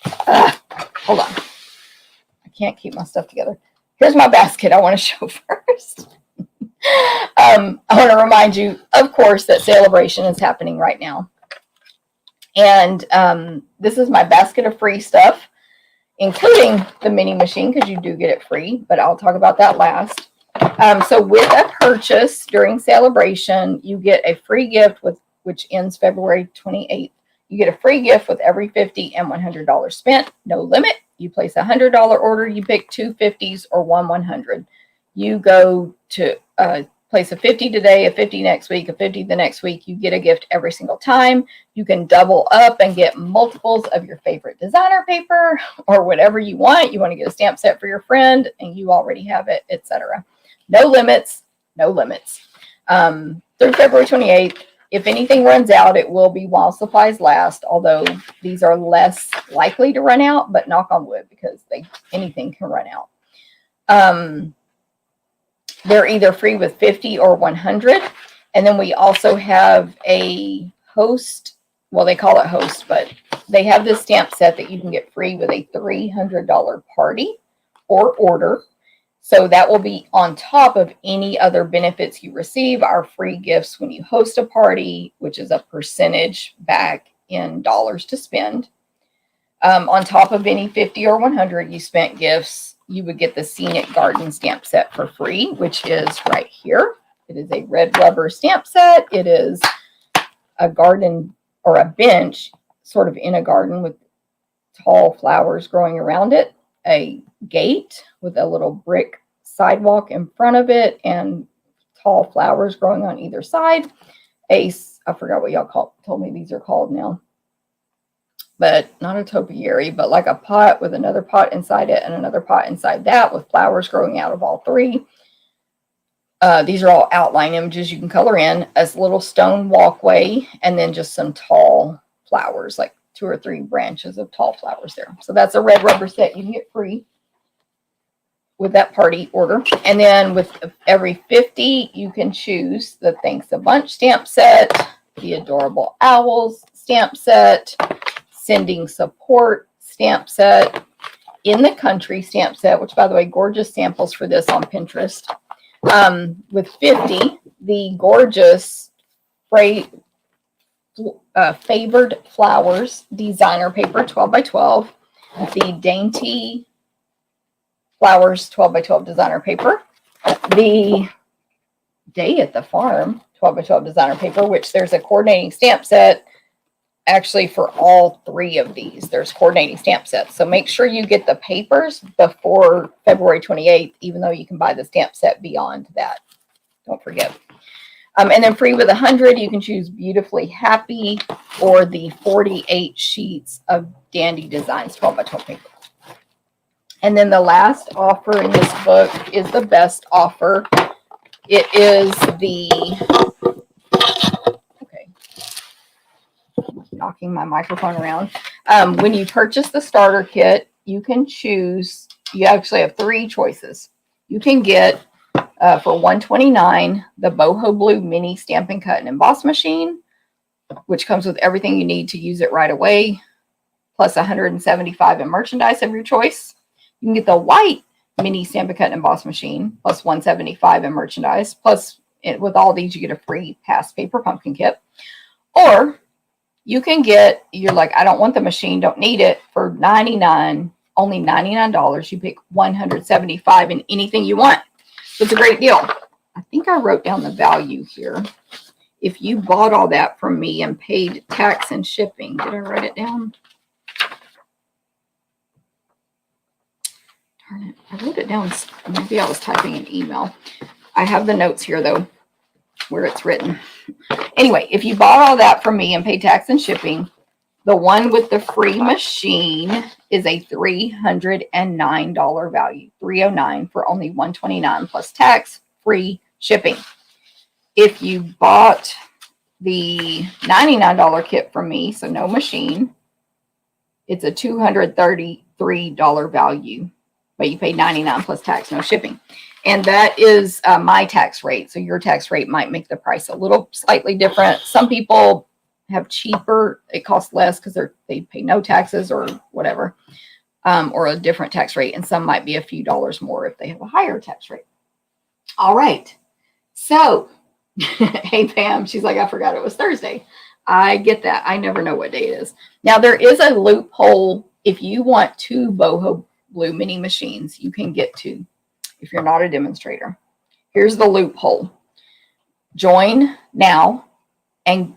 Hold on. I can't keep my stuff together. Here's my basket I want to show first. I want to remind you, of course, that Celebration is happening right now. And this is my basket of free stuff, including the mini machine, because you do get it free, but I'll talk about that last. So with a purchase during Celebration, you get a free gift, which ends February 28th. You get a free gift with every $50 and $100 spent. No limit. You place a $100 order, you pick two 50s or one 100. you go to place a 50 today, a 50 next week, a 50 the next week. You get a gift every single time. You can double up and get multiples of your favorite designer paper or whatever you want. You want to get a stamp set for your friend and you already have it, etc. No limits, no limits. Through February 28th. If anything runs out, it will be while supplies last, although these are less likely to run out, but knock on wood, because anything can run out. They're either free with 50 or 100. And then we also have a host. Well, they call it host, but they have this stamp set that you can get free with a $300 party or order. So that will be on top of any other benefits you receive, our free gifts when you host a party, which is a percentage back in dollars to spend. On top of any 50 or 100 you spent gifts, you would get the Scenic Garden stamp set for free, which is right here. It is a red rubber stamp set. It is a garden or a bench sort of in a garden with tall flowers growing around it, a gate with a little brick sidewalk in front of it and tall flowers growing on either side. I forgot what y'all told me these are called now, but not a topiary, but like a pot with another pot inside it and another pot inside that with flowers growing out of all three. These are all outline images you can color in, as a little stone walkway, and then just some tall flowers, like 2 or 3 branches of tall flowers there. So that's a red rubber set you can get free with that party order. And then with every 50, you can choose the Thanks a Bunch stamp set, the Adorable Owls stamp set, Sending Support stamp set, In the Country stamp set, which, by the way, gorgeous samples for this on Pinterest. With 50, the gorgeous Favored Flowers designer paper 12 by 12, the Dainty Flowers 12 by 12 designer paper, the Day at the Farm 12 by 12 designer paper, which there's a coordinating stamp set actually for all 3 of these. There's coordinating stamp sets. So make sure you get the papers before February 28th, even though you can buy the stamp set beyond that. Don't forget. And then free with 100, you can choose Beautifully Happy or the 48 sheets of Dandy Designs 12 by 12 paper. And then the last offer in this book is the best offer. It is knocking my microphone around. When you purchase the starter kit, you can choose, you actually have 3 choices. You can get for $129 the Boho Blue Mini Stampin' Cut and Emboss machine, which comes with everything you need to use it right away, plus $175 in merchandise of your choice. You can get the white Mini Stampin' Cut and Emboss machine, plus $175 in merchandise, plus with all these you get a free past paper pumpkin kit. Or you can get, you're like, I don't want the machine, don't need it, for only $99. You pick $175 in anything you want. So it's a great deal. I think I wrote down the value here. If you bought all that from me and paid tax and shipping, did I write it down? Darn it, I wrote it down. Maybe I was typing an email. I have the notes here, though, where it's written. Anyway, if you bought all that from me and paid tax and shipping, the one with the free machine is a $309 value, $309 for only $129 plus tax, free shipping. If you bought the $99 kit from me, so no machine, it's a $233 value, but you pay $99 plus tax, no shipping. And that is my tax rate. So your tax rate might make the price a little slightly different. Some people have cheaper, it costs less because they pay no taxes or whatever, or a different tax rate. And some might be a few dollars more if they have a higher tax rate. All right. So, hey, Pam, she's like, I forgot it was Thursday. I get that. I never know what day it is. Now, there is a loophole. If you want 2 Boho Blue mini machines, you can get 2. If you're not a demonstrator, here's the loophole. Join now and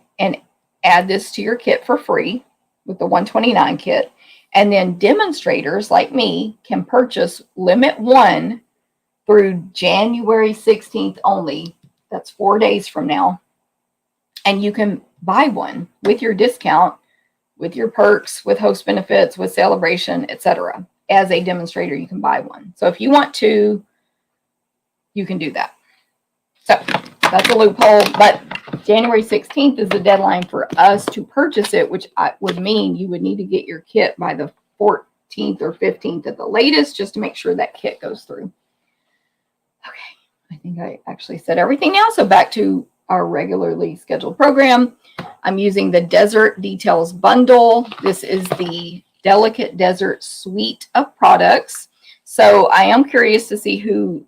add this to your kit for free with the $129 kit. And then demonstrators like me can purchase limit 1 through January 16th only. That's 4 days from now. And you can buy one with your discount, with your perks, with host benefits, with celebration, etc. As a demonstrator, you can buy one. So if you want to, you can do that. So that's a loophole, but January 16th is the deadline for us to purchase it, which would mean you would need to get your kit by the 14th or 15th at the latest, just to make sure that kit goes through. Okay, I think I actually said everything now. So back to our regularly scheduled program. I'm using the Desert Details bundle. This is the Delicate Desert suite of products. So I am curious to see who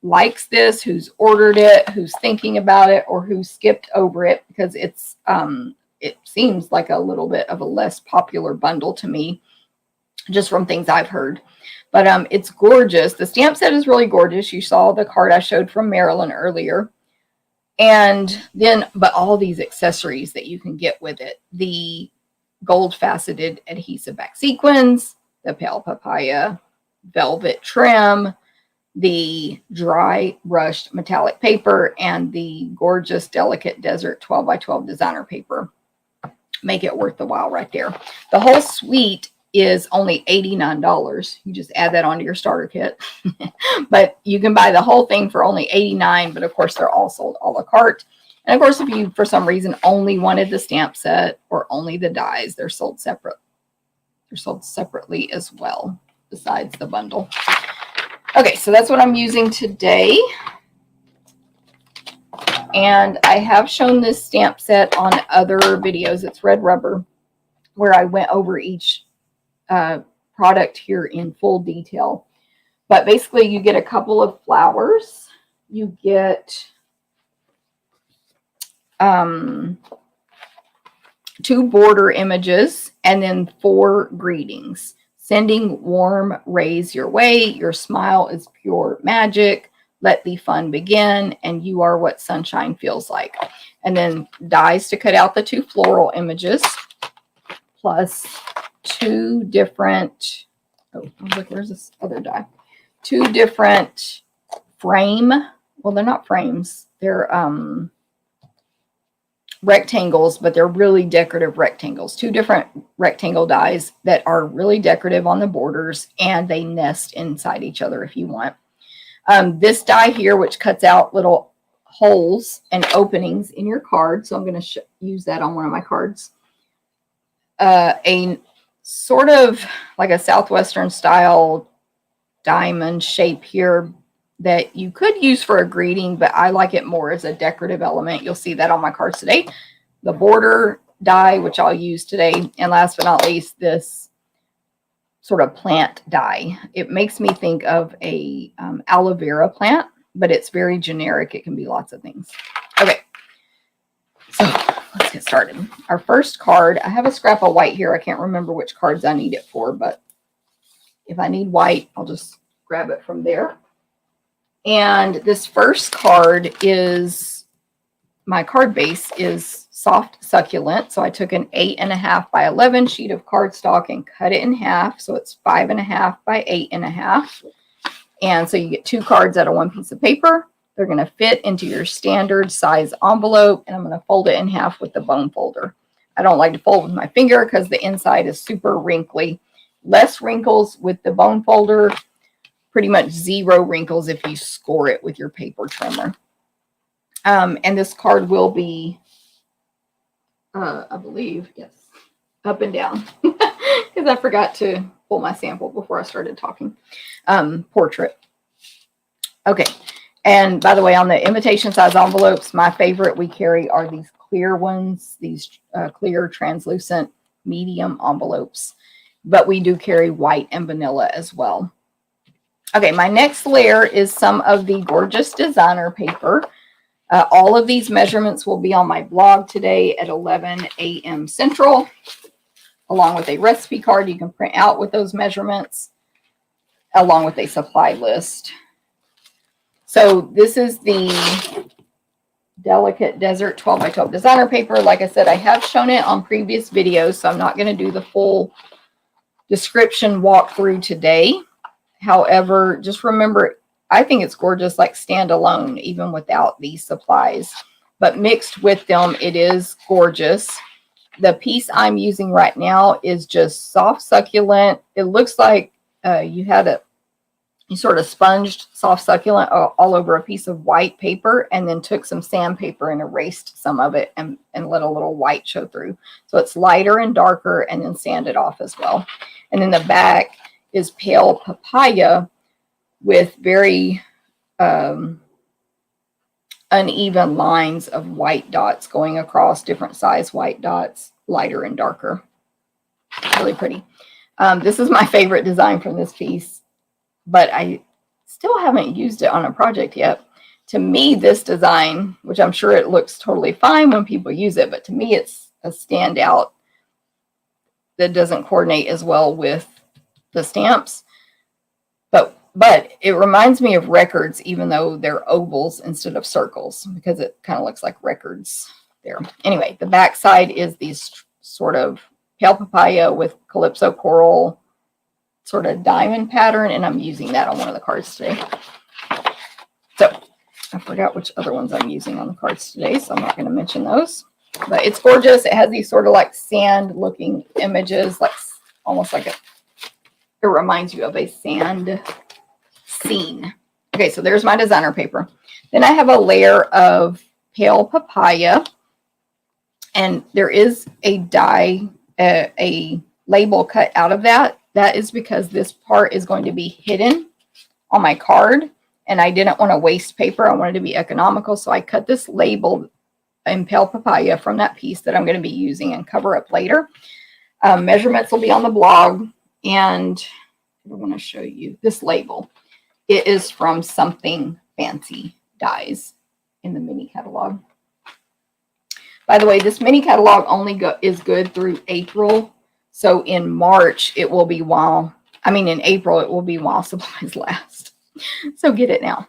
likes this, who's ordered it, who's thinking about it, or who skipped over it, because it's it seems like a little bit of a less popular bundle to me, just from things I've heard. But it's gorgeous. The stamp set is really gorgeous. You saw the card I showed from Maryland earlier. And then, but all these accessories that you can get with it, the gold faceted adhesive back sequins, the pale papaya velvet trim, the dry brushed metallic paper, and the gorgeous Delicate Desert 12 by 12 designer paper make it worth the while right there. The whole suite is only $89. You just add that onto your starter kit. But you can buy the whole thing for only $89, but of course they're all sold a la carte. And of course, if you for some reason only wanted the stamp set or only the dies, they're sold separate. They're sold separately as well, besides the bundle. Okay, so that's what I'm using today. And I have shown this stamp set on other videos. It's red rubber, where I went over each product here in full detail. But basically, you get a couple of flowers. You get 2 border images, and then 4 greetings. Sending warm rays your way. Your smile is pure magic. Let the fun begin. And you are what sunshine feels like. And then dies to cut out the 2 floral images, plus 2 different, oh, look, where's this other die? 2 different frame, well, they're not frames. They're rectangles, but they're really decorative rectangles. 2 different rectangle dies that are really decorative on the borders, and they nest inside each other if you want. This die here, which cuts out little holes and openings in your card, so I'm going to use that on one of my cards. A sort of like a Southwestern style diamond shape here that you could use for a greeting, but I like it more as a decorative element. You'll see that on my cards today. The border die, which I'll use today. And last but not least, this sort of plant die. It makes me think of a aloe vera plant, but it's very generic. It can be lots of things. Okay, so let's get started. Our first card, I have a scrap of white here. I can't remember which cards I need it for, but if I need white, I'll just grab it from there. And this first card is, my card base is soft succulent. So I took an 8.5 by 11 sheet of cardstock and cut it in half. So it's 5.5 by 8.5. And so you get 2 cards out of 1 piece of paper. They're going to fit into your standard size envelope. And I'm going to fold it in half with the bone folder. I don't like to fold with my finger because the inside is super wrinkly. Less wrinkles with the bone folder. Pretty much 0 wrinkles if you score it with your paper trimmer. And this card will be, I believe, yes, up and down. Because I forgot to pull my sample before I started talking. Portrait. Okay. And by the way, on the invitation size envelopes, my favorite we carry are these clear ones, these clear translucent medium envelopes. But we do carry white and vanilla as well. Okay, my next layer is some of the gorgeous designer paper. All of these measurements will be on my blog today at 11 a.m. Central, along with a recipe card you can print out with those measurements, along with a supply list. So this is the Delicate Desert 12 by 12 designer paper. Like I said, I have shown it on previous videos, so I'm not going to do the full description walkthrough today. However, just remember, I think it's gorgeous, like standalone, even without these supplies. But mixed with them, it is gorgeous. The piece I'm using right now is just soft succulent. It looks like you sort of sponged soft succulent all over a piece of white paper and then took some sandpaper and erased some of it and let a little white show through. So it's lighter and darker and then sanded off as well. And then the back is pale papaya with very uneven lines of white dots going across, different size white dots, lighter and darker. Really pretty. This is my favorite design from this piece, but I still haven't used it on a project yet. To me, this design, which I'm sure it looks totally fine when people use it, but to me it's a standout that doesn't coordinate as well with the stamps. But it reminds me of records, even though they're ovals instead of circles, because it kind of looks like records there. Anyway, the back side is these sort of pale papaya with calypso coral sort of diamond pattern, and I'm using that on one of the cards today. So I forgot which other ones I'm using on the cards today, so I'm not going to mention those. But it's gorgeous. It has these sort of like sand looking images, like almost like it reminds you of a sand scene. Okay, so there's my designer paper. Then I have a layer of pale papaya, and there is a a label cut out of that. That is because this part is going to be hidden on my card, and I didn't want to waste paper. I wanted to be economical, so I cut this label in pale papaya from that piece that I'm going to be using and cover up later. Measurements will be on the blog, and I want to show you this label. It is from Something Fancy Dies in the mini catalog. By the way, this mini catalog only is good through April. So in March, it will be in April, it will be while supplies last. So get it now.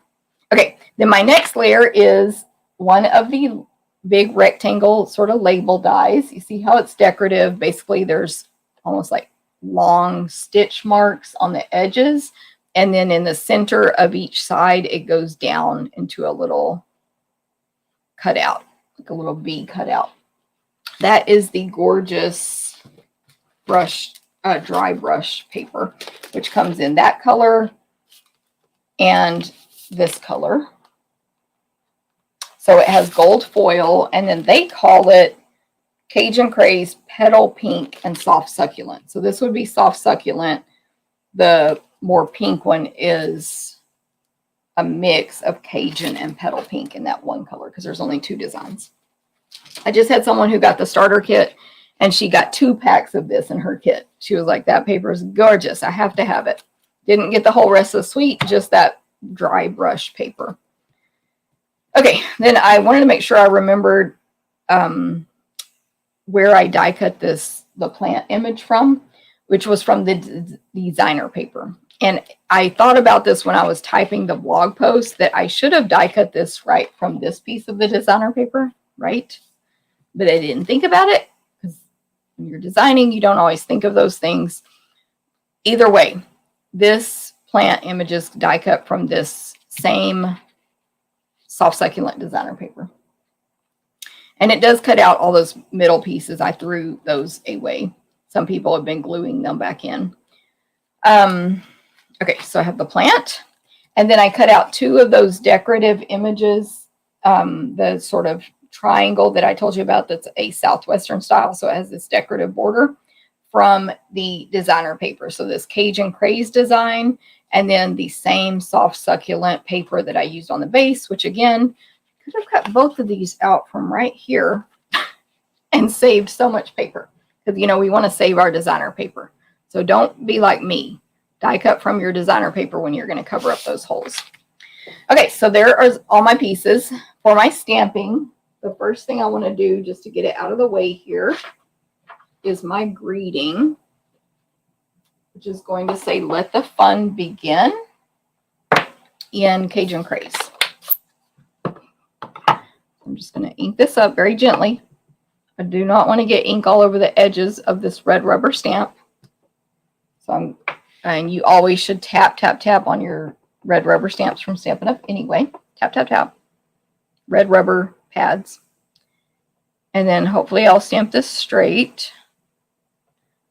Okay, then my next layer is one of the big rectangle sort of label dies. You see how it's decorative. Basically, there's almost like long stitch marks on the edges. And then in the center of each side, it goes down into a little cutout, like a little V cutout. That is the gorgeous brush, dry brush paper, which comes in that color and this color. So it has gold foil, and then they call it Cajun Craze, Petal Pink, and Soft Succulent. So this would be Soft Succulent. The more pink one is a mix of Cajun and Petal Pink in that one color, because there's only 2 designs. I just had someone who got the starter kit, and she got 2 packs of this in her kit. She was like, that paper is gorgeous. I have to have it. Didn't get the whole rest of the suite, just that dry brush paper. Okay, then I wanted to make sure I remembered where I die cut the plant image from, which was from the designer paper. And I thought about this when I was typing the blog post, that I should have die cut this right from this piece of the designer paper, right? But I didn't think about it, because when you're designing, you don't always think of those things. Either way, this plant image is die cut from this same soft succulent designer paper. And it does cut out all those middle pieces. I threw those away. Some people have been gluing them back in. Okay, so I have the plant. And then I cut out 2 of those decorative images. The sort of triangle that I told you about, that's a Southwestern style. So it has this decorative border from the designer paper. So this Cajun Craze design, and then the same soft succulent paper that I used on the base, which again, could have cut both of these out from right here and saved so much paper. Because, we want to save our designer paper. So don't be like me. Die cut from your designer paper when you're going to cover up those holes. Okay, so there are all my pieces. For my stamping, the first thing I want to do, just to get it out of the way here, is my greeting, which is going to say, "Let the fun begin," in Cajun Craze. I'm just going to ink this up very gently. I do not want to get ink all over the edges of this red rubber stamp. So and you always should tap, tap, tap on your red rubber stamps from Stampin' Up anyway. Tap, tap, tap. Red rubber pads. And then hopefully I'll stamp this straight.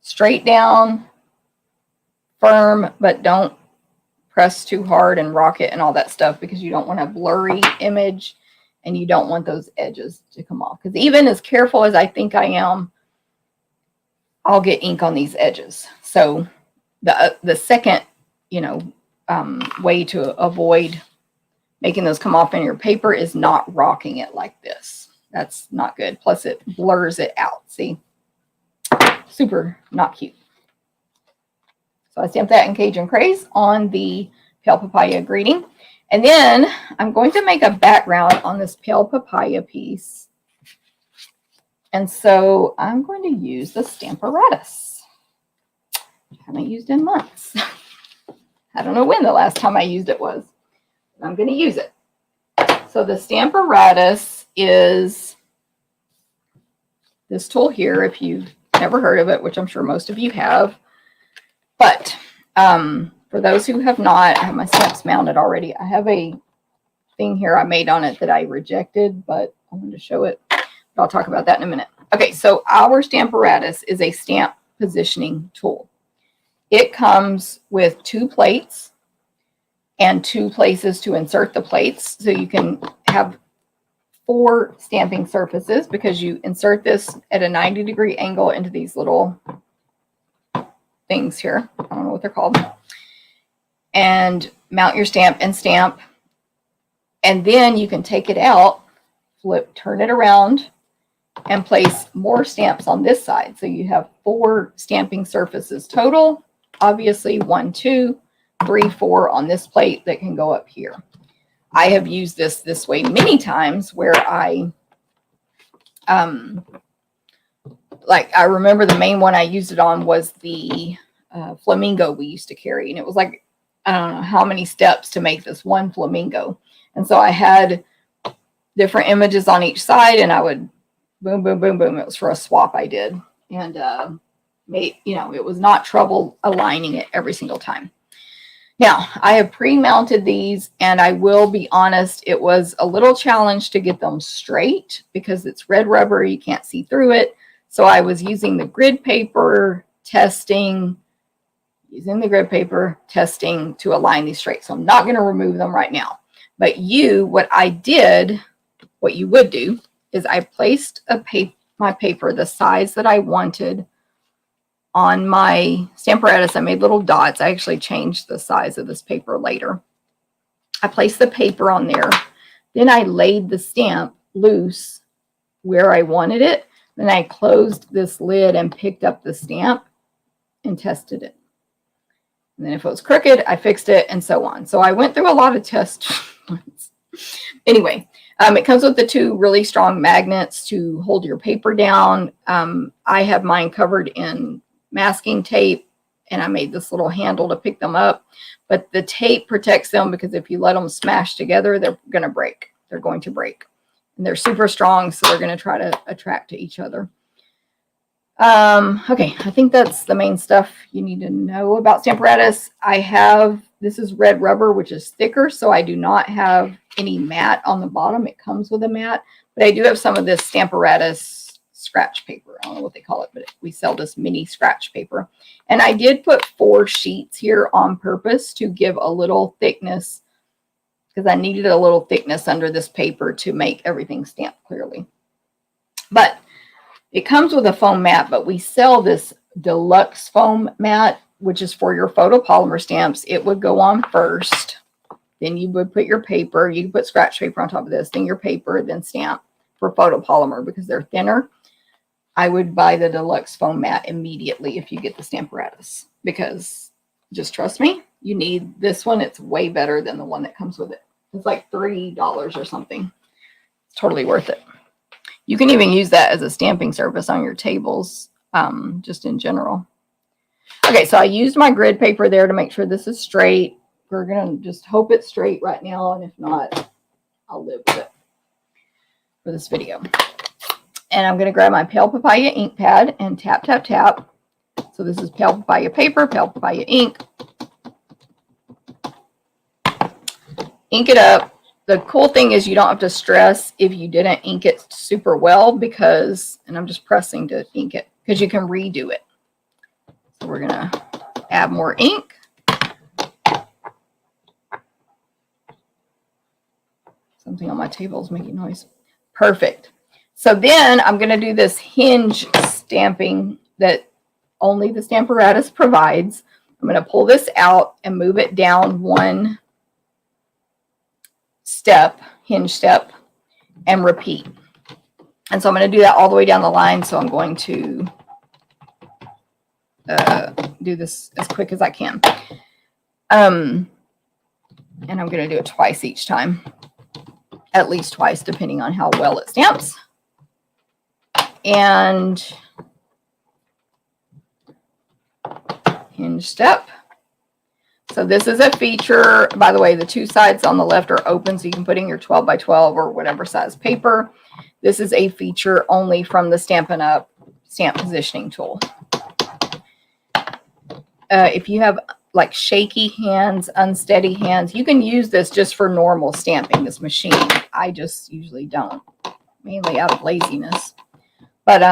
Straight down, firm, but don't press too hard and rock it and all that stuff, because you don't want a blurry image and you don't want those edges to come off. Because even as careful as I think I am, I'll get ink on these edges. So the second, you know, way to avoid making those come off in your paper is not rocking it like this. That's not good. Plus it blurs it out. See? Super not cute. So I stamped that in Cajun Craze on the Pale Papaya greeting. And then I'm going to make a background on this Pale Papaya piece. And so I'm going to use the Stamparatus. I haven't used in months. I don't know when the last time I used it was. I'm going to use it. So the Stamparatus is this tool here, if you've never heard of it, which I'm sure most of you have. But for those who have not, I have my stamps mounted already. I have a thing here I made on it that I rejected, but I wanted to show it. But I'll talk about that in a minute. Okay, so our Stamparatus is a stamp positioning tool. It comes with 2 plates and 2 places to insert the plates. So you can have 4 stamping surfaces, because you insert this at a 90-degree angle into these little things here. I don't know what they're called. And mount your stamp and stamp. And then you can take it out, flip, turn it around, and place more stamps on this side. So you have 4 stamping surfaces total. Obviously 1, 2, 3, 4 on this plate that can go up here. I have used this way many times, where I like, I remember the main one I used it on was the flamingo we used to carry. And it was like, I don't know how many steps to make this one flamingo. And so I had different images on each side, and I would boom, boom, boom, boom. It was for a swap I did. And made, you know, it was not trouble aligning it every single time. Now, I have pre-mounted these, and I will be honest, it was a little challenge to get them straight because it's red rubber. You can't see through it. So I was using the grid paper, testing to align these straight. So I'm not going to remove them right now. But what you would do is I placed my paper the size that I wanted on my Stamparatus. I made little dots. I actually changed the size of this paper later. I placed the paper on there. Then I laid the stamp loose where I wanted it. Then I closed this lid and picked up the stamp and tested it. And then if it was crooked, I fixed it, and so on. So I went through a lot of tests. Anyway, it comes with the 2 really strong magnets to hold your paper down. I have mine covered in masking tape, and I made this little handle to pick them up. But the tape protects them, because if you let them smash together, they're going to break. They're going to break. And they're super strong, so they're going to try to attract to each other. Okay, I think that's the main stuff you need to know about Stamparatus. This is red rubber, which is thicker, so I do not have any mat on the bottom. It comes with a mat, but I do have some of this Stamparatus scratch paper. I don't know what they call it, but we sell this mini scratch paper. And I did put 4 sheets here on purpose to give a little thickness, because I needed a little thickness under this paper to make everything stamp clearly. But it comes with a foam mat, but we sell this deluxe foam mat, which is for your photopolymer stamps. It would go on first. Then you would put your paper. You can put scratch paper on top of this, then your paper, then stamp for photopolymer, because they're thinner. I would buy the deluxe foam mat immediately if you get the Stamparatus, because just trust me, you need this one. It's way better than the one that comes with it. It's like $3 or something. It's totally worth it. You can even use that as a stamping surface on your tables, just in general. Okay, so I used my grid paper there to make sure this is straight. We're going to just hope it's straight right now, and if not, I'll live with it for this video. And I'm going to grab my Pale Papaya ink pad and tap, tap, tap. So this is Pale Papaya paper, Pale Papaya ink. ink it up. The cool thing is you don't have to stress if you didn't ink it super well because, and I'm just pressing to ink it, because you can redo it. So we're going to add more ink. Something on my table is making noise. Perfect. So then I'm going to do this hinge stamping that only the Stamparatus provides. I'm going to pull this out and move it down one step, hinge step, and repeat. And so I'm going to do that all the way down the line. So I'm going to do this as quick as I can. And I'm going to do it twice each time. At least twice, depending on how well it stamps. And hinge step. So this is a feature. By the way, the two sides on the left are open, so you can put in your 12 by 12 or whatever size paper. This is a feature only from the Stampin' Up! Stamp positioning tool. If you have like shaky hands, unsteady hands, you can use this just for normal stamping, this machine. I just usually don't, mainly out of laziness. But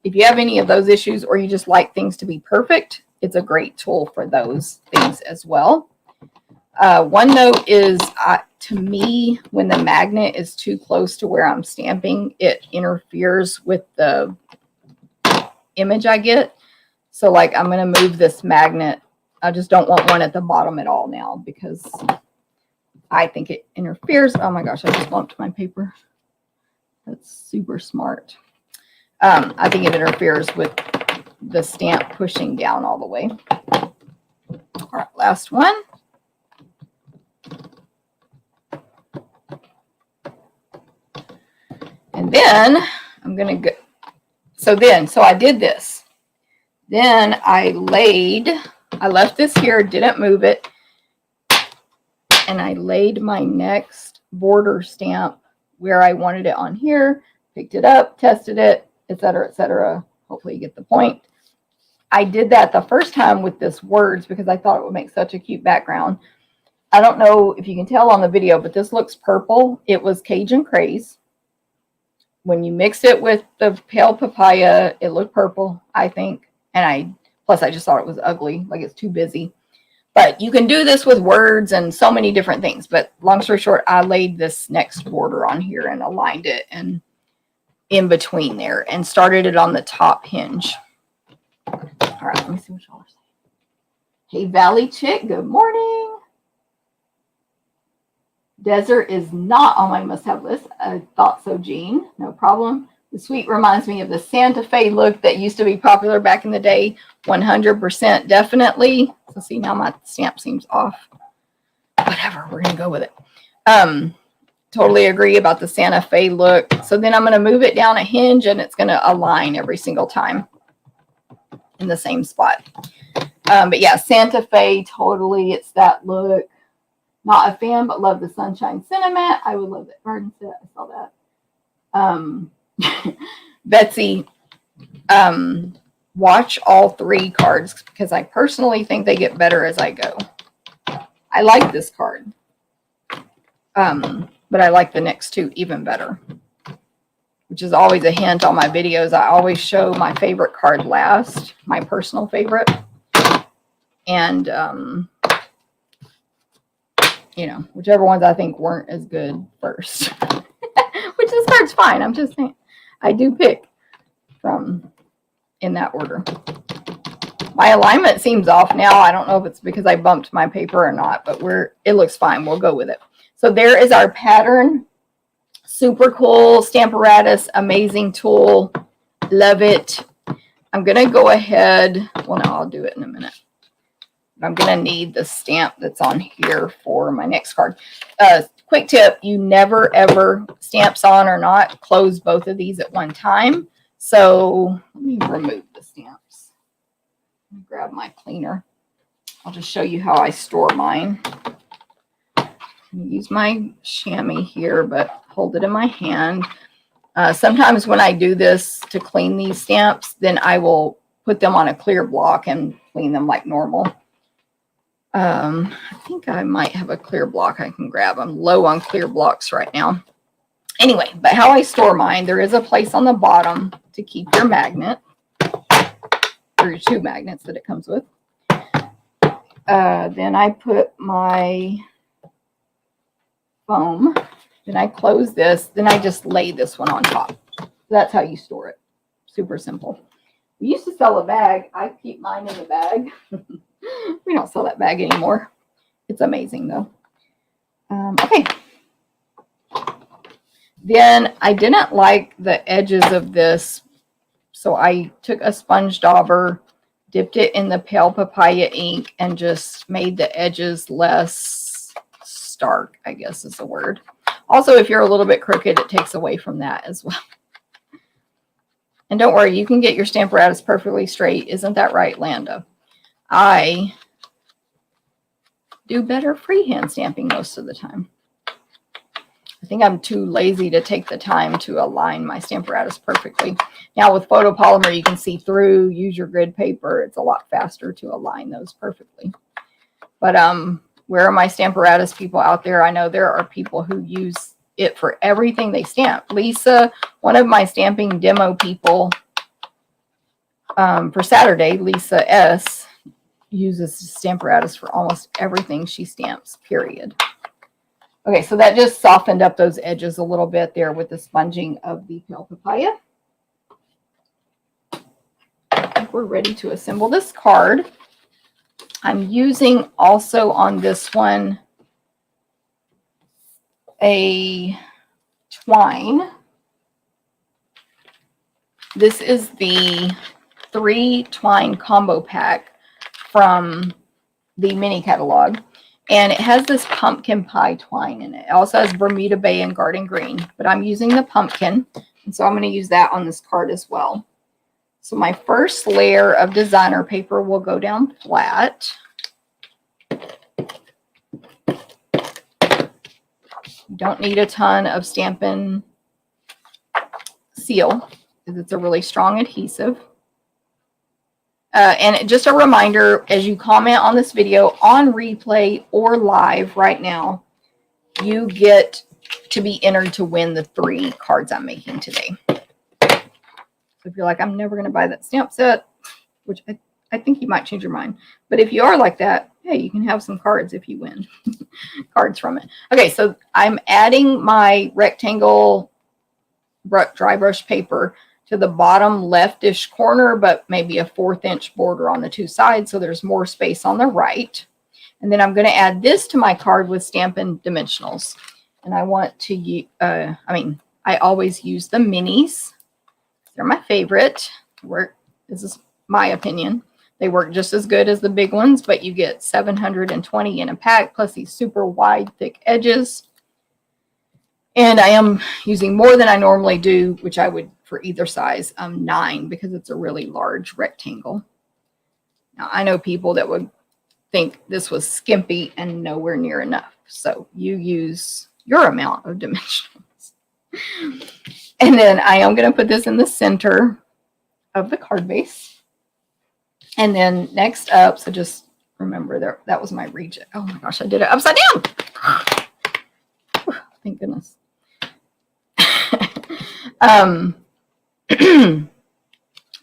if you have any of those issues or you just like things to be perfect, it's a great tool for those things as well. One note is, to me, when the magnet is too close to where I'm stamping, it interferes with the image I get. So like I'm going to move this magnet. I just don't want one at the bottom at all now because I think it interferes. Oh my gosh, I just bumped my paper. That's super smart. I think it interferes with the stamp pushing down all the way. All right, last one. And then I'm going to go. So I did this. Then I left this here, didn't move it, and I laid my next border stamp where I wanted it on here, picked it up, tested it, etc., etc. Hopefully you get the point. I did that the first time with this words because I thought it would make such a cute background. I don't know if you can tell on the video, but this looks purple. It was Cajun Craze. When you mix it with the pale papaya, it looked purple, I think. And plus I just thought it was ugly, like it's too busy. But you can do this with words and so many different things. But long story short, I laid this next border on here and aligned it and in between there and started it on the top hinge. All right, let me see what y'all are saying. Hey, Valley Chick, good morning. Desert is not on my must-have list. I thought so, Jean. No problem. The sweet reminds me of the Santa Fe look that used to be popular back in the day. 100% definitely. So see, now my stamp seems off. Whatever, we're going to go with it. Totally agree about the Santa Fe look. So then I'm going to move it down a hinge and it's going to align every single time in the same spot. But yeah, Santa Fe, totally. It's that look. Not a fan, but love the Sunshine Sentiment. I would love that garden set. I saw that. Betsy, watch all three cards because I personally think they get better as I go. I like this card. But I like the next two even better, which is always a hint on my videos. I always show my favorite card last, my personal favorite. And, you know, whichever ones I think weren't as good first, which this card's fine. I'm just saying I do pick from in that order. My alignment seems off now. I don't know if it's because I bumped my paper or not, but it looks fine. We'll go with it. So there is our pattern. Super cool. Stamparatus, amazing tool. Love it. I'm going to go ahead. Well, no, I'll do it in a minute. I'm going to need the stamp that's on here for my next card. Quick tip, you never, ever, stamps on or not, close both of these at one time. So let me remove the stamps. Let me grab my cleaner. I'll just show you how I store mine. Use my chamois here, but hold it in my hand. Sometimes when I do this to clean these stamps, then I will put them on a clear block and clean them like normal. I think I might have a clear block I can grab. I'm low on clear blocks right now. Anyway, but how I store mine, there is a place on the bottom to keep your magnet, or your 2 magnets that it comes with. Then I put my foam, then I close this, then I just lay this one on top. So that's how you store it. Super simple. We used to sell a bag. I keep mine in the bag. We don't sell that bag anymore. It's amazing though. Okay. Then I didn't like the edges of this, so I took a sponge dauber, dipped it in the pale papaya ink, and just made the edges less stark, I guess is the word. Also, if you're a little bit crooked, it takes away from that as well. And don't worry, you can get your Stamparatus perfectly straight. Isn't that right, Landa? I do better freehand stamping most of the time. I think I'm too lazy to take the time to align my Stamparatus perfectly. Now with photopolymer, you can see through, use your grid paper. It's a lot faster to align those perfectly. But where are my Stamparatus people out there? I know there are people who use it for everything they stamp. Lisa, one of my stamping demo people for Saturday, Lisa S, uses Stamparatus for almost everything she stamps, period. Okay, so that just softened up those edges a little bit there with the sponging of the pale papaya. I think we're ready to assemble this card. I'm using also on this one a twine. This is the 3 twine combo pack from the mini catalog. And it has this pumpkin pie twine in it. It also has Bermuda Bay and Garden Green, but I'm using the pumpkin. And so I'm going to use that on this card as well. So my first layer of designer paper will go down flat. You don't need a ton of Stampin' Seal because it's a really strong adhesive. And just a reminder, as you comment on this video on replay or live right now, you get to be entered to win the 3 cards I'm making today. So if you're like, I'm never going to buy that stamp set, which I think you might change your mind. But if you are like that, hey, you can have some cards if you win cards from it. Okay, so I'm adding my rectangle dry brush paper to the bottom leftish corner, but maybe a 1/4 inch border on the 2 sides, so there's more space on the right. And then I'm going to add this to my card with Stampin' Dimensionals. And I want to, I always use the minis. They're my favorite. This is my opinion. They work just as good as the big ones, but you get 720 in a pack, plus these super wide, thick edges. And I am using more than I normally do, which I would for either size, 9, because it's a really large rectangle. Now, I know people that would think this was skimpy and nowhere near enough. So you use your amount of dimensionals. And then I am going to put this in the center of the card base. And then next up, so just remember there, that was my reject. Oh my gosh, I did it upside down. Thank goodness.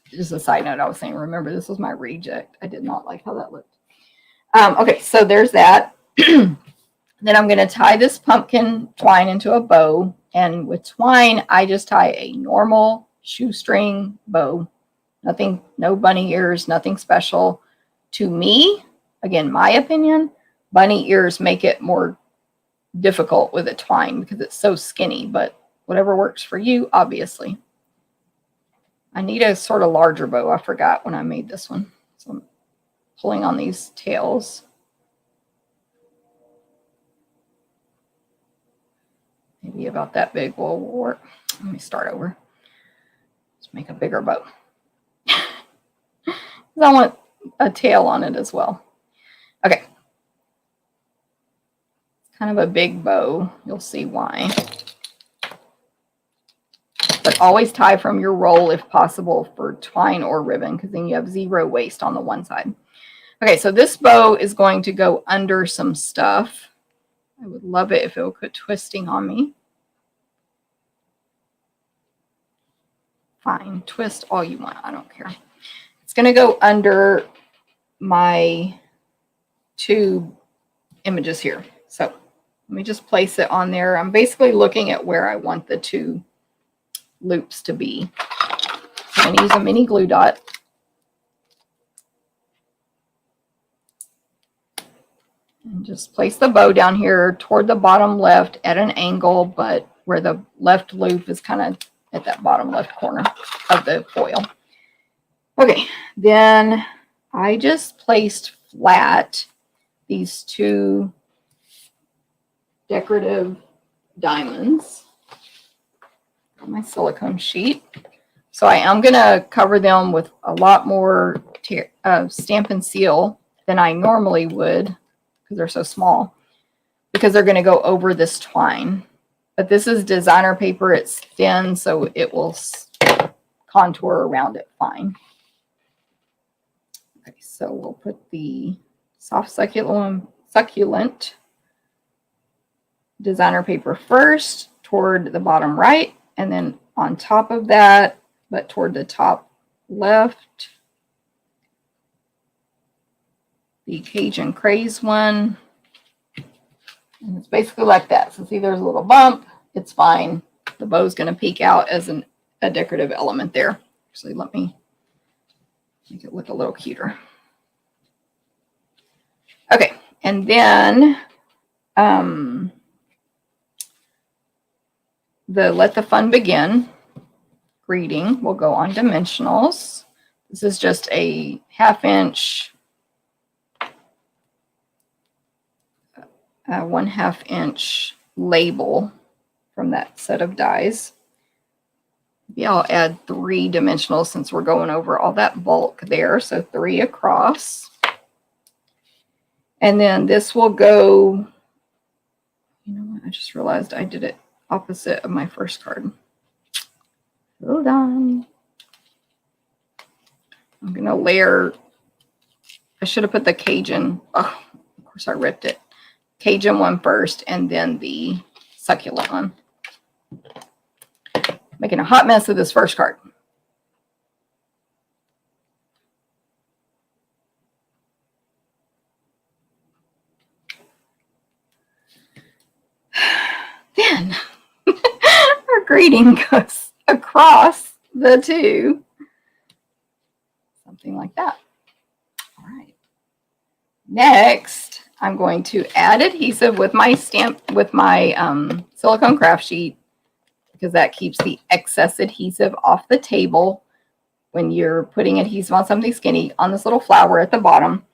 Just a side note, I was saying, remember, this was my reject. I did not like how that looked. Okay, so there's that. Then I'm going to tie this pumpkin twine into a bow. And with twine, I just tie a normal shoestring bow. Nothing, no bunny ears, nothing special. To me, again, my opinion, bunny ears make it more difficult with a twine because it's so skinny, but whatever works for you, obviously. I need a sort of larger bow. I forgot when I made this one. So I'm pulling on these tails. Maybe about that big will work. Let me start over. Let's make a bigger bow. I want a tail on it as well. Okay. It's kind of a big bow. You'll see why. But always tie from your roll if possible for twine or ribbon, because then you have zero waste on the one side. Okay, so this bow is going to go under some stuff. I would love it if it would quit twisting on me. Fine, twist all you want. I don't care. It's going to go under my two images here. So let me just place it on there. I'm basically looking at where I want the two loops to be. I'm going to use a mini glue dot. And just place the bow down here toward the bottom left at an angle, but where the left loop is kind of at that bottom left corner of the foil. Okay, then I just placed flat these two decorative diamonds on my silicone sheet. So I am going to cover them with a lot more Stampin' Seal than I normally would because they're so small, because they're going to go over this twine. But this is designer paper. It's thin, so it will contour around it fine. Okay, so we'll put the soft succulent designer paper first toward the bottom right, and then on top of that, but toward the top left, the Cajun Craze one. And it's basically like that. So see, there's a little bump. It's fine. The bow's going to peek out as a decorative element there. Actually, let me make it look a little cuter. Okay, and then the Let the Fun Begin greeting will go on dimensionals. This is just a 1/2 inch, 1/2 inch label from that set of dies. Maybe I'll add 3 dimensionals since we're going over all that bulk there. So 3 across. And then this will go, you know what, I just realized I did it opposite of my first card. Hold on. I'm going to layer, I should have put the Cajun, oh, of course I ripped it. Cajun one first and then the succulent one. Making a hot mess of this first card. Then our greeting goes across the two. Something like that. All right. Next, I'm going to add adhesive with my silicone craft sheet, because that keeps the excess adhesive off the table when you're putting adhesive on something skinny, on this little flower at the bottom.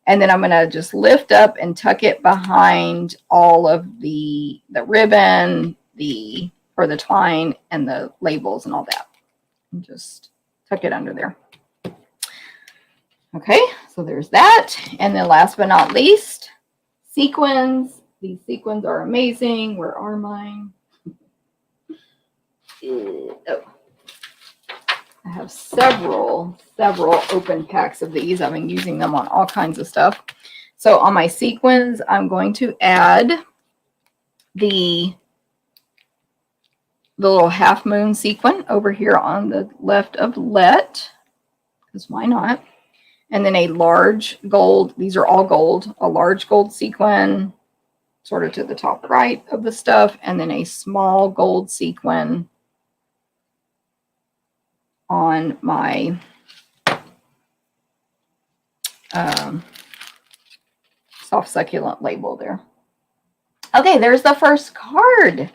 And then I'm going to just lift up and tuck it behind all of the ribbon, the twine, and the labels and all that. And just tuck it under there. Okay, so there's that. And then last but not least, sequins. These sequins are amazing. Where are mine? Oh, I have several open packs of these. I've been using them on all kinds of stuff. So on my sequins, I'm going to add the little half moon sequin over here on the left of let, because why not? And then a large gold, these are all gold, a large gold sequin sort of to the top right of the stuff, and then a small gold sequin on my soft succulent label there. Okay, there's the first card.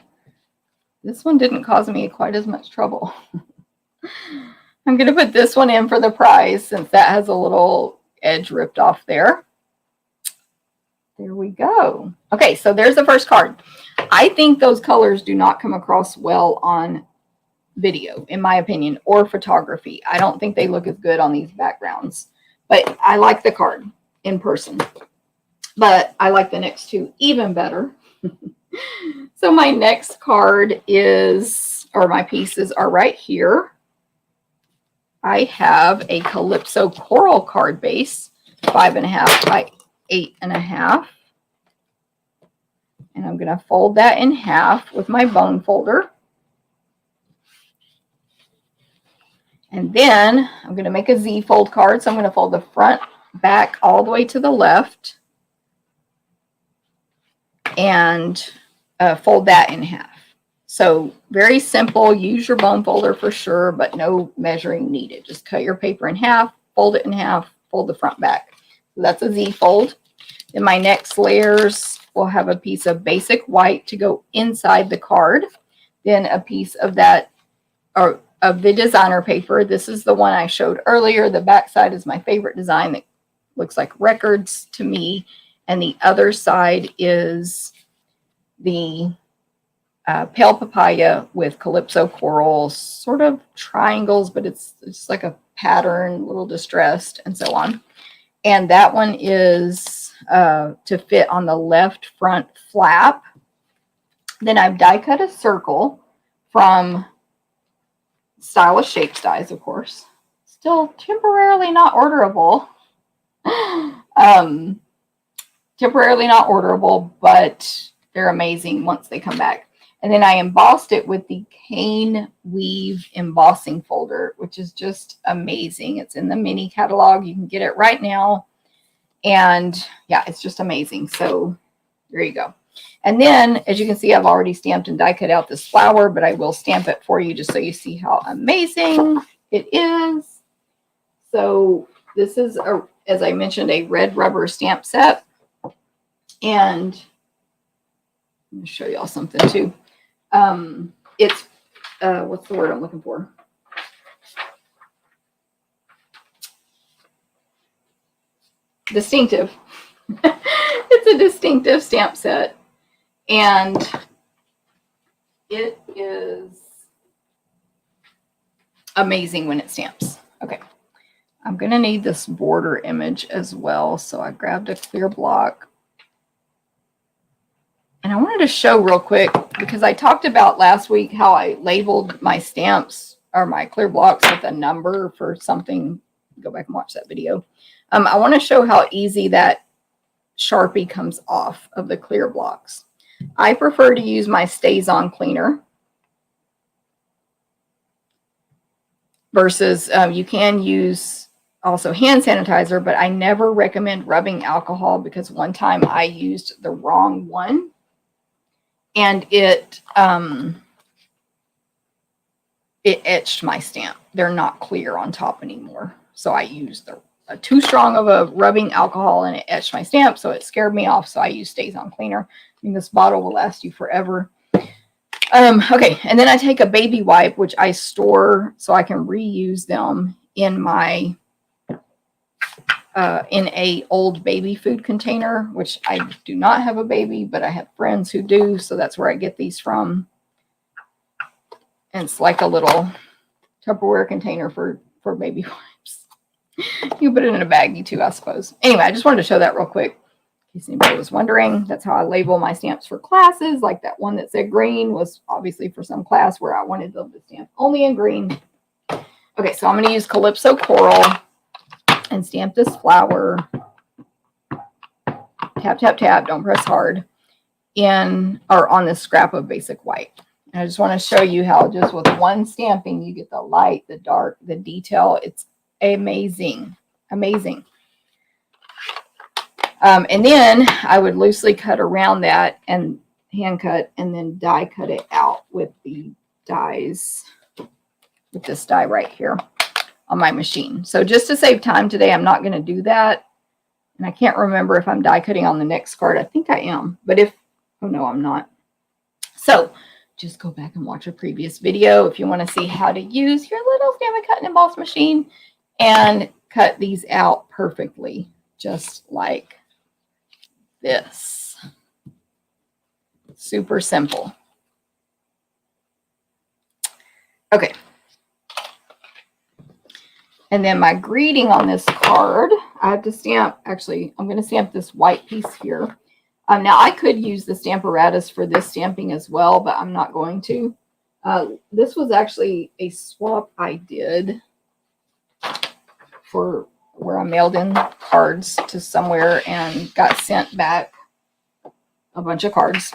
This one didn't cause me quite as much trouble. I'm going to put this one in for the prize since that has a little edge ripped off there. There we go. Okay, so there's the first card. I think those colors do not come across well on video, in my opinion, or photography. I don't think they look as good on these backgrounds, but I like the card in person. But I like the next two even better. So my next card is, or my pieces are right here. I have a Calypso Coral card base. 5.5 by 8.5. And I'm going to fold that in half with my bone folder. And then I'm going to make a Z fold card. So I'm going to fold the front back all the way to the left and fold that in half. So very simple. Use your bone folder for sure, but no measuring needed. Just cut your paper in half, fold it in half, fold the front back. So that's a Z fold. Then my next layers will have a piece of basic white to go inside the card. Then a piece of that, or of the designer paper. This is the one I showed earlier. The back side is my favorite design that looks like records to me. And the other side is the pale papaya with calypso coral, sort of triangles, but it's like a pattern, a little distressed, and so on. And that one is to fit on the left front flap. Then I've die cut a circle from Stylish Shapes dies, of course. Still temporarily not orderable. Temporarily not orderable, but they're amazing once they come back. And then I embossed it with the Cane Weave embossing folder, which is just amazing. It's in the mini catalog. You can get it right now. And yeah, it's just amazing. So there you go. And then, as you can see, I've already stamped and die cut out this flower, but I will stamp it for you just so you see how amazing it is. So this is, as I mentioned, a red rubber stamp set. And let me show y'all something too. It's, what's the word I'm looking for? Distinctive. It's a distinctive stamp set. And it is amazing when it stamps. Okay. I'm going to need this border image as well. So I grabbed a clear block. And I wanted to show real quick, because I talked about last week how I labeled my stamps or my clear blocks with a number for something. Go back and watch that video. I want to show how easy that Sharpie comes off of the clear blocks. I prefer to use my Stays-On cleaner versus you can use also hand sanitizer, but I never recommend rubbing alcohol because one time I used the wrong one and it etched my stamp. They're not clear on top anymore. So I used too strong of a rubbing alcohol and it etched my stamp. So it scared me off. So I use Stays-On cleaner. I mean, this bottle will last you forever. Okay. And then I take a baby wipe, which I store so I can reuse them in my, in a old baby food container, which I do not have a baby, but I have friends who do. So that's where I get these from. And it's like a little Tupperware container for baby wipes. You put it in a baggie too, I suppose. Anyway, I just wanted to show that real quick. In case anybody was wondering, that's how I label my stamps for classes. Like that one that said green was obviously for some class where I wanted them to stamp only in green. Okay, so I'm going to use Calypso Coral and stamp this flower. Tap, tap, tap. Don't press hard. In or on this scrap of basic white. And I just want to show you how just with one stamping, you get the light, the dark, the detail. It's amazing. Amazing. And then I would loosely cut around that and hand cut and then die cut it out with the dies, with this die right here on my machine. So just to save time today, I'm not going to do that. And I can't remember if I'm die cutting on the next card. I think I am, but if, oh no, I'm not. So just go back and watch a previous video if you want to see how to use your little Stampin' Cut and Emboss machine and cut these out perfectly, just like this. Super simple. Okay. And then my greeting on this card, I have to stamp, actually, I'm going to stamp this white piece here. Now, I could use the Stamparatus for this stamping as well, but I'm not going to. This was actually a swap I did for where I mailed in cards to somewhere and got sent back a bunch of cards.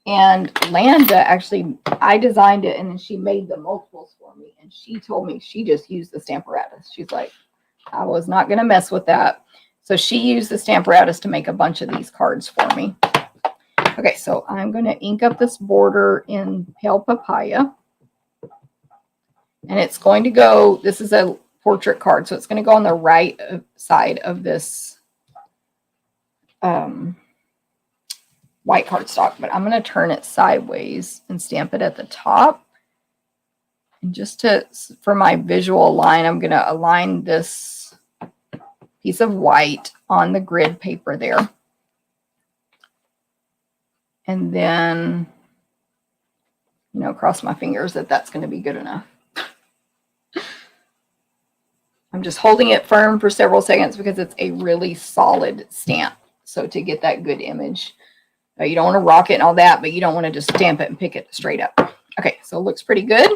And Landa actually, I designed it and then she made the multiples for me. And she told me she just used the Stamparatus. She's like, I was not going to mess with that. So she used the Stamparatus to make a bunch of these cards for me. Okay, so I'm going to ink up this border in Pale Papaya. And it's going to go, this is a portrait card, so it's going to go on the right side of this white cardstock. But I'm going to turn it sideways and stamp it at the top. And just for my visual line, I'm going to align this piece of white on the grid paper there. And then, you know, cross my fingers that that's going to be good enough. I'm just holding it firm for several seconds because it's a really solid stamp. So to get that good image, you don't want to rock it and all that, but you don't want to just stamp it and pick it straight up. Okay, so it looks pretty good.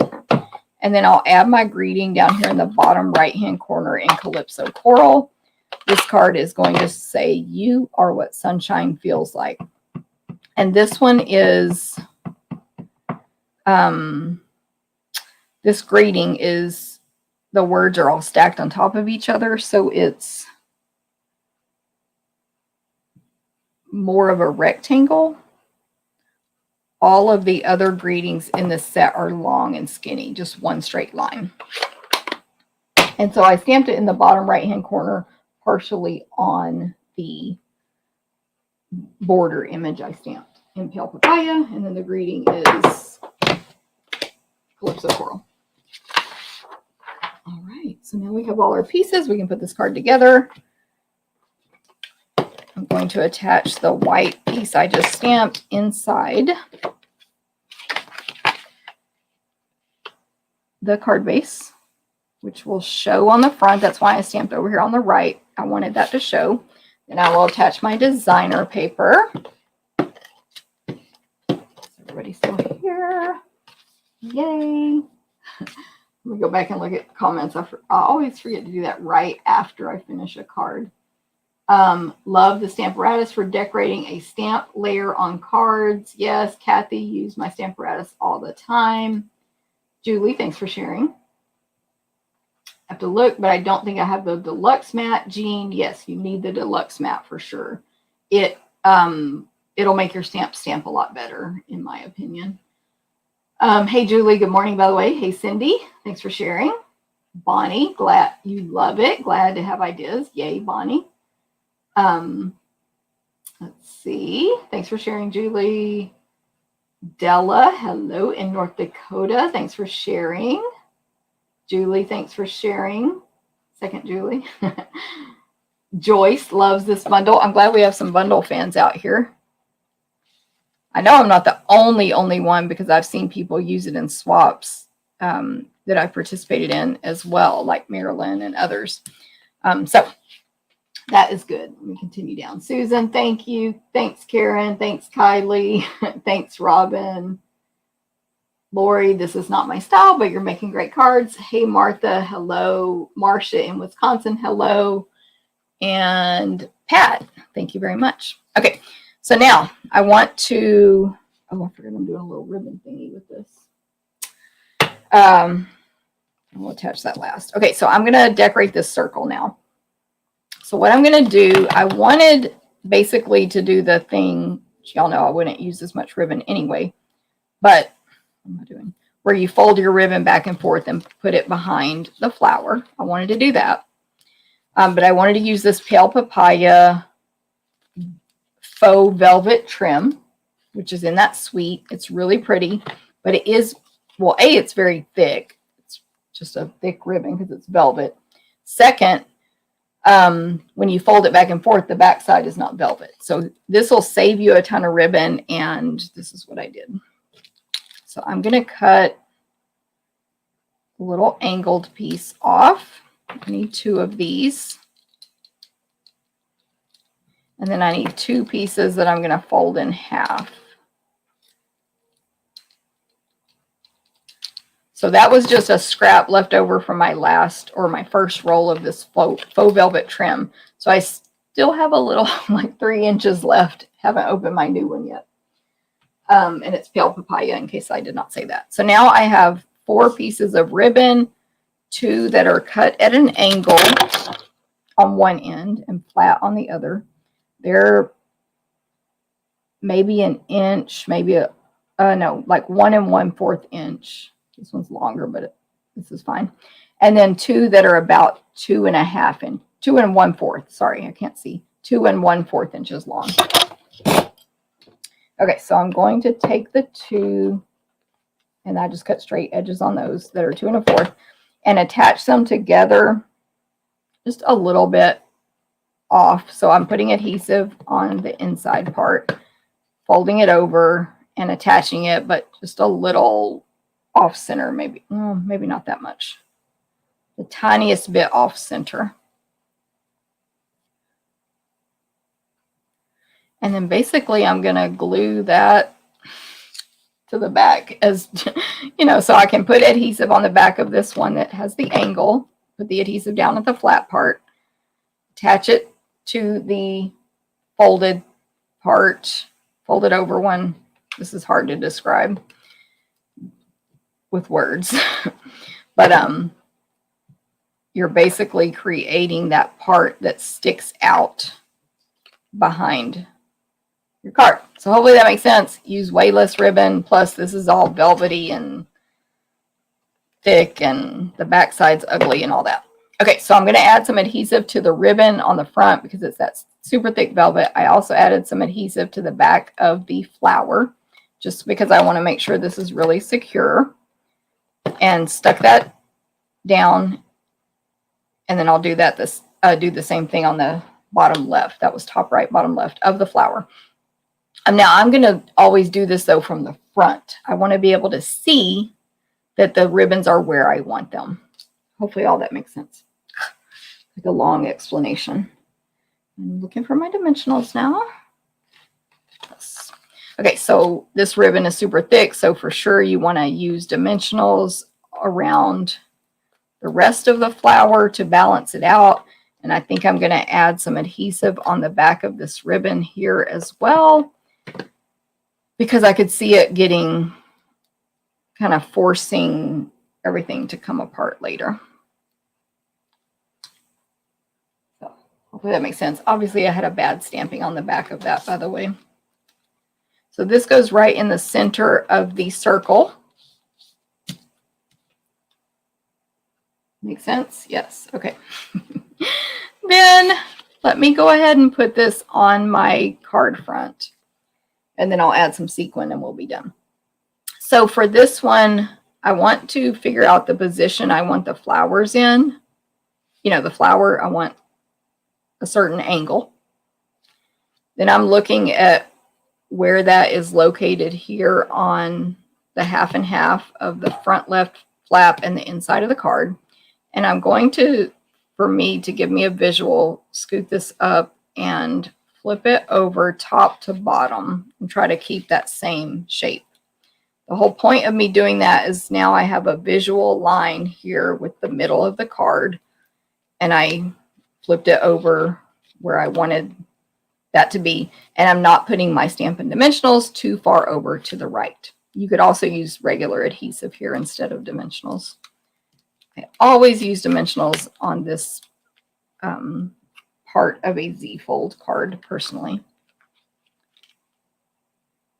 And then I'll add my greeting down here in the bottom right-hand corner in Calypso Coral. This card is going to say, "You are what sunshine feels like." And this one is, this greeting is, the words are all stacked on top of each other. So it's more of a rectangle. All of the other greetings in this set are long and skinny, just one straight line. And so I stamped it in the bottom right-hand corner, partially on the border image I stamped in Pale Papaya. And then the greeting is Calypso Coral. All right, so now we have all our pieces. We can put this card together. I'm going to attach the white piece I just stamped inside the card base, which will show on the front. That's why I stamped over here on the right. I wanted that to show. Then I will attach my designer paper. Is everybody still here? Yay. Let me go back and look at comments. I always forget to do that right after I finish a card. Love the Stamparatus for decorating a stamp layer on cards. Yes, Kathy, use my Stamparatus all the time. Julie, thanks for sharing. I have to look, but I don't think I have the deluxe mat. Jean, yes, you need the deluxe mat for sure. It'll make your stamp a lot better, in my opinion. Hey, Julie, good morning, by the way. Hey, Cindy, thanks for sharing. Bonnie, glad you love it. Glad to have ideas. Yay, Bonnie. Let's see. Thanks for sharing, Julie. Della, hello in North Dakota. Thanks for sharing. Julie, thanks for sharing. Second Julie. Joyce loves this bundle. I'm glad we have some bundle fans out here. I know I'm not the only one, because I've seen people use it in swaps that I've participated in as well, like Marilyn and others. So that is good. Let me continue down. Susan, thank you. Thanks, Karen. Thanks, Kylie. Thanks, Robin. Lori, this is not my style, but you're making great cards. Hey, Martha, hello. Marcia in Wisconsin, hello. And Pat, thank you very much. Okay, so now I want to, oh, I forgot I'm doing a little ribbon thingy with this. We'll attach that last. Okay, so I'm going to decorate this circle now. So what I'm going to do, I wanted basically to do the thing, y'all know I wouldn't use this much ribbon anyway, but what am I doing? Where you fold your ribbon back and forth and put it behind the flower. I wanted to do that. But I wanted to use this Pale Papaya faux velvet trim, which is in that suite. It's really pretty, but it is, well, A, it's very thick. It's just a thick ribbon because it's velvet. Second, when you fold it back and forth, the back side is not velvet. So this will save you a ton of ribbon, and this is what I did. So I'm going to cut a little angled piece off. I need 2 of these. And then I need 2 pieces that I'm going to fold in half. So that was just a scrap left over from my last or my first roll of this faux velvet trim. So I still have a little, like 3 inches left. Haven't opened my new one yet. And it's pale papaya, in case I did not say that. So now I have 4 pieces of ribbon, 2 that are cut at an angle on one end and flat on the other. They're maybe an inch, maybe no, like 1 1/4 inch. This one's longer, but this is fine. And then 2 that are about 2 1/4 inch, 2 1/4. Sorry, I can't see. 2 1/4 inches long. Okay, so I'm going to take the 2, and I just cut straight edges on those that are 2 1/4, and attach them together just a little bit off. So I'm putting adhesive on the inside part, folding it over and attaching it, but just a little off center, maybe, well, maybe not that much. The tiniest bit off center. And then basically I'm going to glue that to the back, as you know, so I can put adhesive on the back of this one that has the angle, put the adhesive down at the flat part, attach it to the folded part, fold it over one. This is hard to describe with words, but you're basically creating that part that sticks out behind your card. So hopefully that makes sense. Use way less ribbon, plus this is all velvety and thick, and the back side's ugly and all that. Okay, so I'm going to add some adhesive to the ribbon on the front because it's that super thick velvet. I also added some adhesive to the back of the flower, just because I want to make sure this is really secure, and stuck that down. And then I'll do that do the same thing on the bottom left. That was top right, bottom left of the flower. Now I'm going to always do this though from the front. I want to be able to see that the ribbons are where I want them. Hopefully all that makes sense. Like a long explanation. I'm looking for my dimensionals now. Yes. Okay, so this ribbon is super thick, so for sure you want to use dimensionals around the rest of the flower to balance it out. And I think I'm going to add some adhesive on the back of this ribbon here as well, because I could see it getting kind of forcing everything to come apart later. So hopefully that makes sense. Obviously I had a bad stamping on the back of that, by the way. So this goes right in the center of the circle. Make sense? Yes. Okay. Then let me go ahead and put this on my card front, and then I'll add some sequin and we'll be done. So for this one, I want to figure out the position I want the flowers in. You know, the flower, I want a certain angle. Then I'm looking at where that is located here on the 1/2 and 1/2 of the front left flap and the inside of the card. And I'm going to, for me to give me a visual, scoot this up and flip it over top to bottom and try to keep that same shape. The whole point of me doing that is now I have a visual line here with the middle of the card, and I flipped it over where I wanted that to be. And I'm not putting my Stampin' Dimensionals too far over to the right. You could also use regular adhesive here instead of dimensionals. I always use dimensionals on this part of a Z-fold card personally.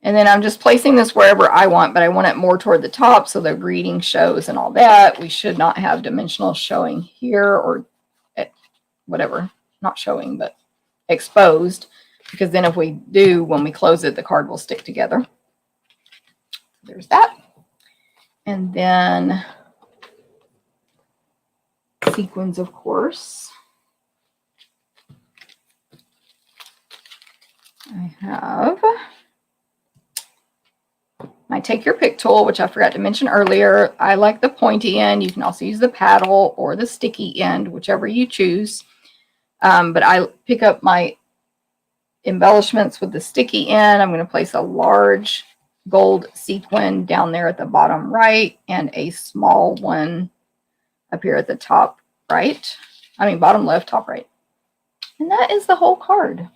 And then I'm just placing this wherever I want, but I want it more toward the top so the greeting shows and all that. We should not have dimensionals showing here, or whatever, not showing, but exposed, because then if we do, when we close it, the card will stick together. There's that. And then sequins, of course. I have my Take Your Pick tool, which I forgot to mention earlier. I like the pointy end. You can also use the paddle or the sticky end, whichever you choose. But I pick up my embellishments with the sticky end. I'm going to place a large gold sequin down there at the bottom right, and a small one up here at the top right. I mean, bottom left, top right. And that is the whole card.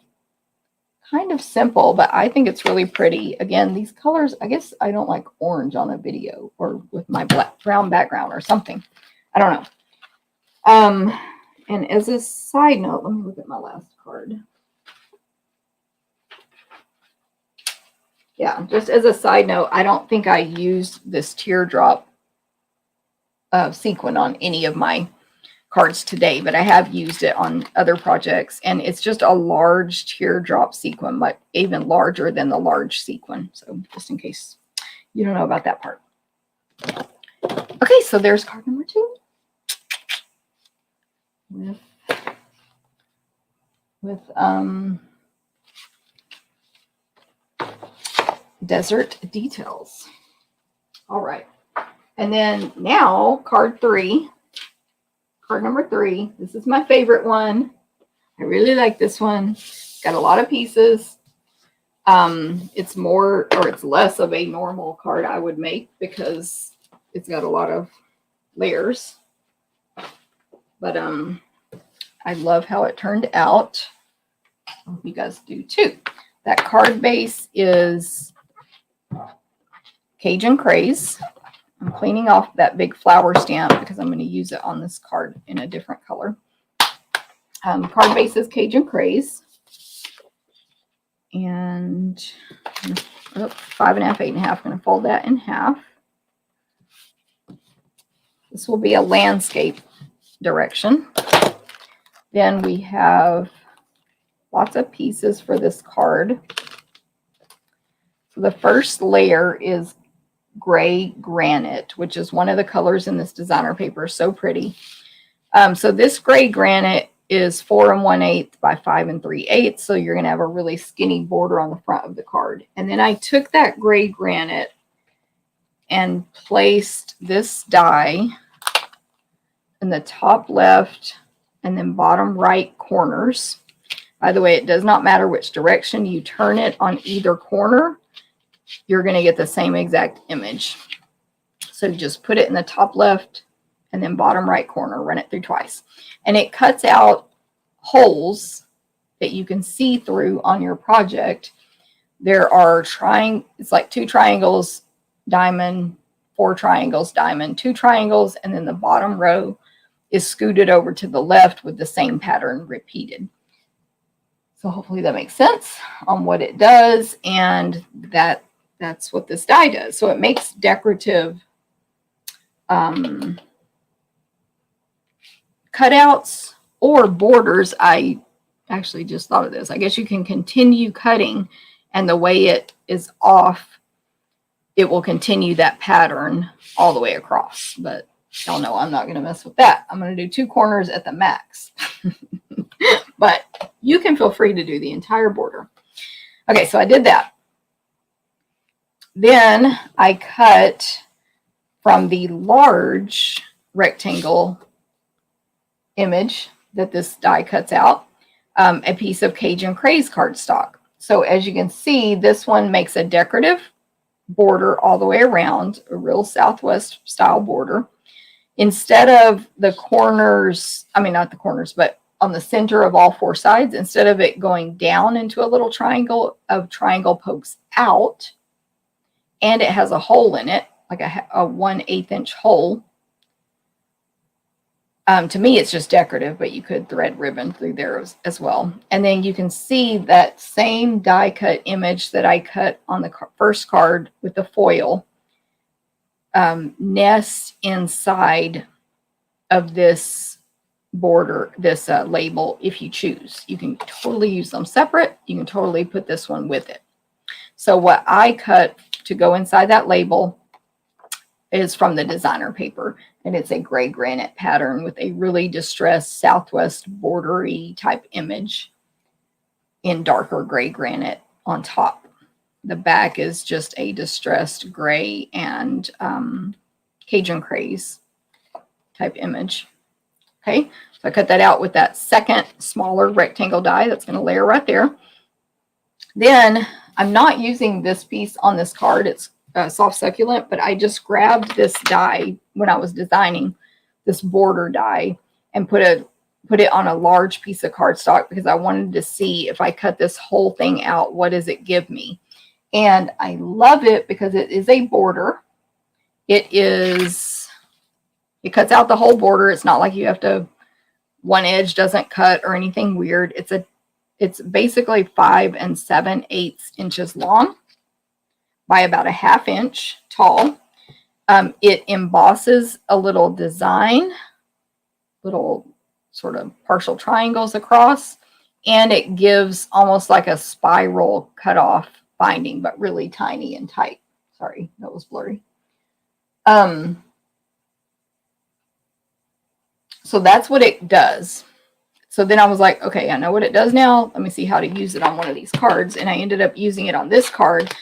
Kind of simple, but I think it's really pretty. Again, these colors, I guess I don't like orange on a video or with my brown background or something. I don't know. And as a side note, let me look at my last card. Yeah, just as a side note, I don't think I used this teardrop sequin on any of my cards today, but I have used it on other projects, and it's just a large teardrop sequin, but even larger than the large sequin. So just in case you don't know about that part. Okay, so there's card number 2 with desert details. All right, and then now card number 3. This is my favorite one. I really like this one. Got a lot of pieces. It's more, or it's less of a normal card I would make because it's got a lot of layers. But I love how it turned out. I hope you guys do too. That card base is Cajun Craze. I'm cleaning off that big flower stamp because I'm going to use it on this card in a different color. Card base is Cajun Craze. And 5.5, 8.5. I'm going to fold that in half. This will be a landscape direction. Then we have lots of pieces for this card. So the first layer is gray granite, which is one of the colors in this designer paper. So pretty. So this gray granite is 4 1/8 by 5 3/8. So you're going to have a really skinny border on the front of the card. And then I took that gray granite and placed this die in the top left and then bottom right corners. By the way, it does not matter which direction you turn it on either corner. You're going to get the same exact image. So just put it in the top left and then bottom right corner, run it through twice. And it cuts out holes that you can see through on your project. There are it's like 2 triangles, diamond, 4 triangles, diamond, 2 triangles, and then the bottom row is scooted over to the left with the same pattern repeated. So hopefully that makes sense on what it does, and that's what this die does. So it makes decorative cutouts or borders. I actually just thought of this. I guess you can continue cutting, and the way it is off, it will continue that pattern all the way across. But y'all know I'm not going to mess with that. I'm going to do 2 corners at the max. But you can feel free to do the entire border. Okay, so I did that. Then I cut from the large rectangle image that this die cuts out a piece of Cajun Craze cardstock. So as you can see, this one makes a decorative border all the way around, a real Southwest style border. Instead of the corners, I mean, not the corners, but on the center of all 4 sides, instead of it going down into a little triangle, a triangle pokes out, and it has a hole in it, like a 1/8 inch hole. To me, it's just decorative, but you could thread ribbon through there as well. And then you can see that same die cut image that I cut on the first card with the foil nest inside of this border, this label, if you choose. You can totally use them separate. You can totally put this one with it. So what I cut to go inside that label is from the designer paper, and it's a gray granite pattern with a really distressed Southwest bordery type image in darker gray granite on top. The back is just a distressed gray and Cajun Craze type image. Okay, so I cut that out with that second smaller rectangle die that's going to layer right there. Then I'm not using this piece on this card. It's soft succulent, but I just grabbed this die when I was designing this border die and put it on a large piece of cardstock because I wanted to see if I cut this whole thing out, what does it give me? And I love it because it is a border. It cuts out the whole border. It's not like you have to, one edge doesn't cut or anything weird. It's basically 5 7/8 inches long by about a 1/2 inch tall. It embosses a little design, little sort of partial triangles across, and it gives almost like a spiral cutoff binding, but really tiny and tight. Sorry, that was blurry. So that's what it does. So then I was like, okay, I know what it does now. Let me see how to use it on one of these cards. And I ended up using it on this card,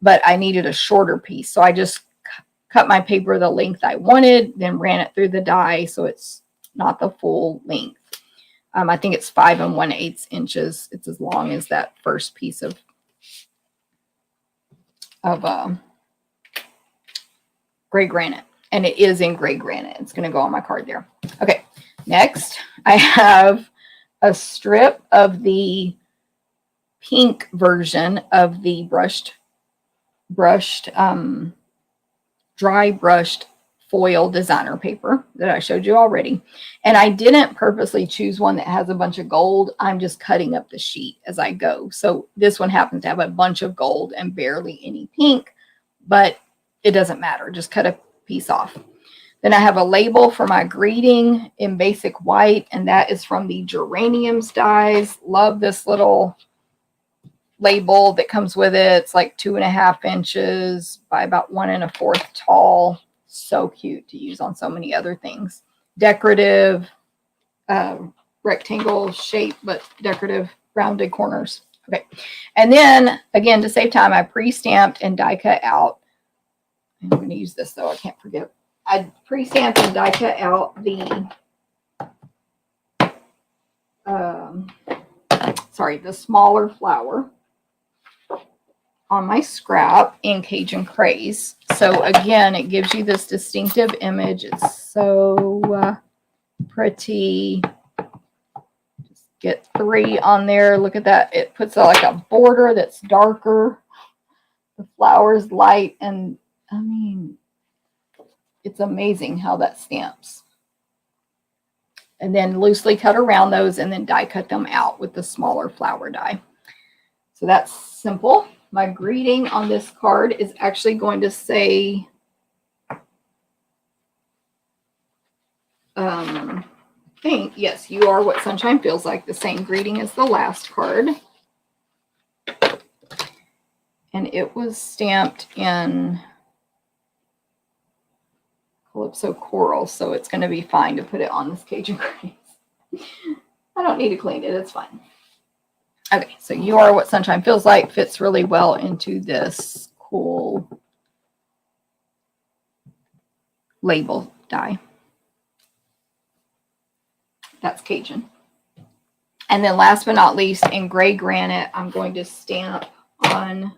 but I needed a shorter piece. So I just cut my paper the length I wanted, then ran it through the die so it's not the full length. I think it's 5 1/8 inches. It's as long as that first piece of gray granite. And it is in gray granite. It's going to go on my card there. Okay, next I have a strip of the pink version of the dry brushed foil designer paper that I showed you already. And I didn't purposely choose one that has a bunch of gold. I'm just cutting up the sheet as I go. So this one happens to have a bunch of gold and barely any pink, but it doesn't matter. Just cut a piece off. Then I have a label for my greeting in basic white, and that is from the Geraniums dies. Love this little label that comes with it. It's like 2.5 inches by about 1 1/4 tall. So cute to use on so many other things. Decorative, rectangle shape, but decorative rounded corners. Okay. And then again, to save time, I pre-stamped and die cut out. I'm going to use this though. I can't forget. I pre-stamped and die cut out the the smaller flower on my scrap in Cajun Craze. So again, it gives you this distinctive image. It's so pretty. Just get 3 on there. Look at that. It puts like a border that's darker. The flower's light, and I mean, it's amazing how that stamps. And then loosely cut around those and then die cut them out with the smaller flower die. So that's simple. My greeting on this card is actually going to say, yes, you are what sunshine feels like. The same greeting as the last card. And it was stamped in Calypso Coral, so it's going to be fine to put it on this Cajun Craze. I don't need to clean it. It's fine. Okay, so you are what sunshine feels like fits really well into this cool label die. That's Cajun. And then last but not least, in gray granite, I'm going to stamp on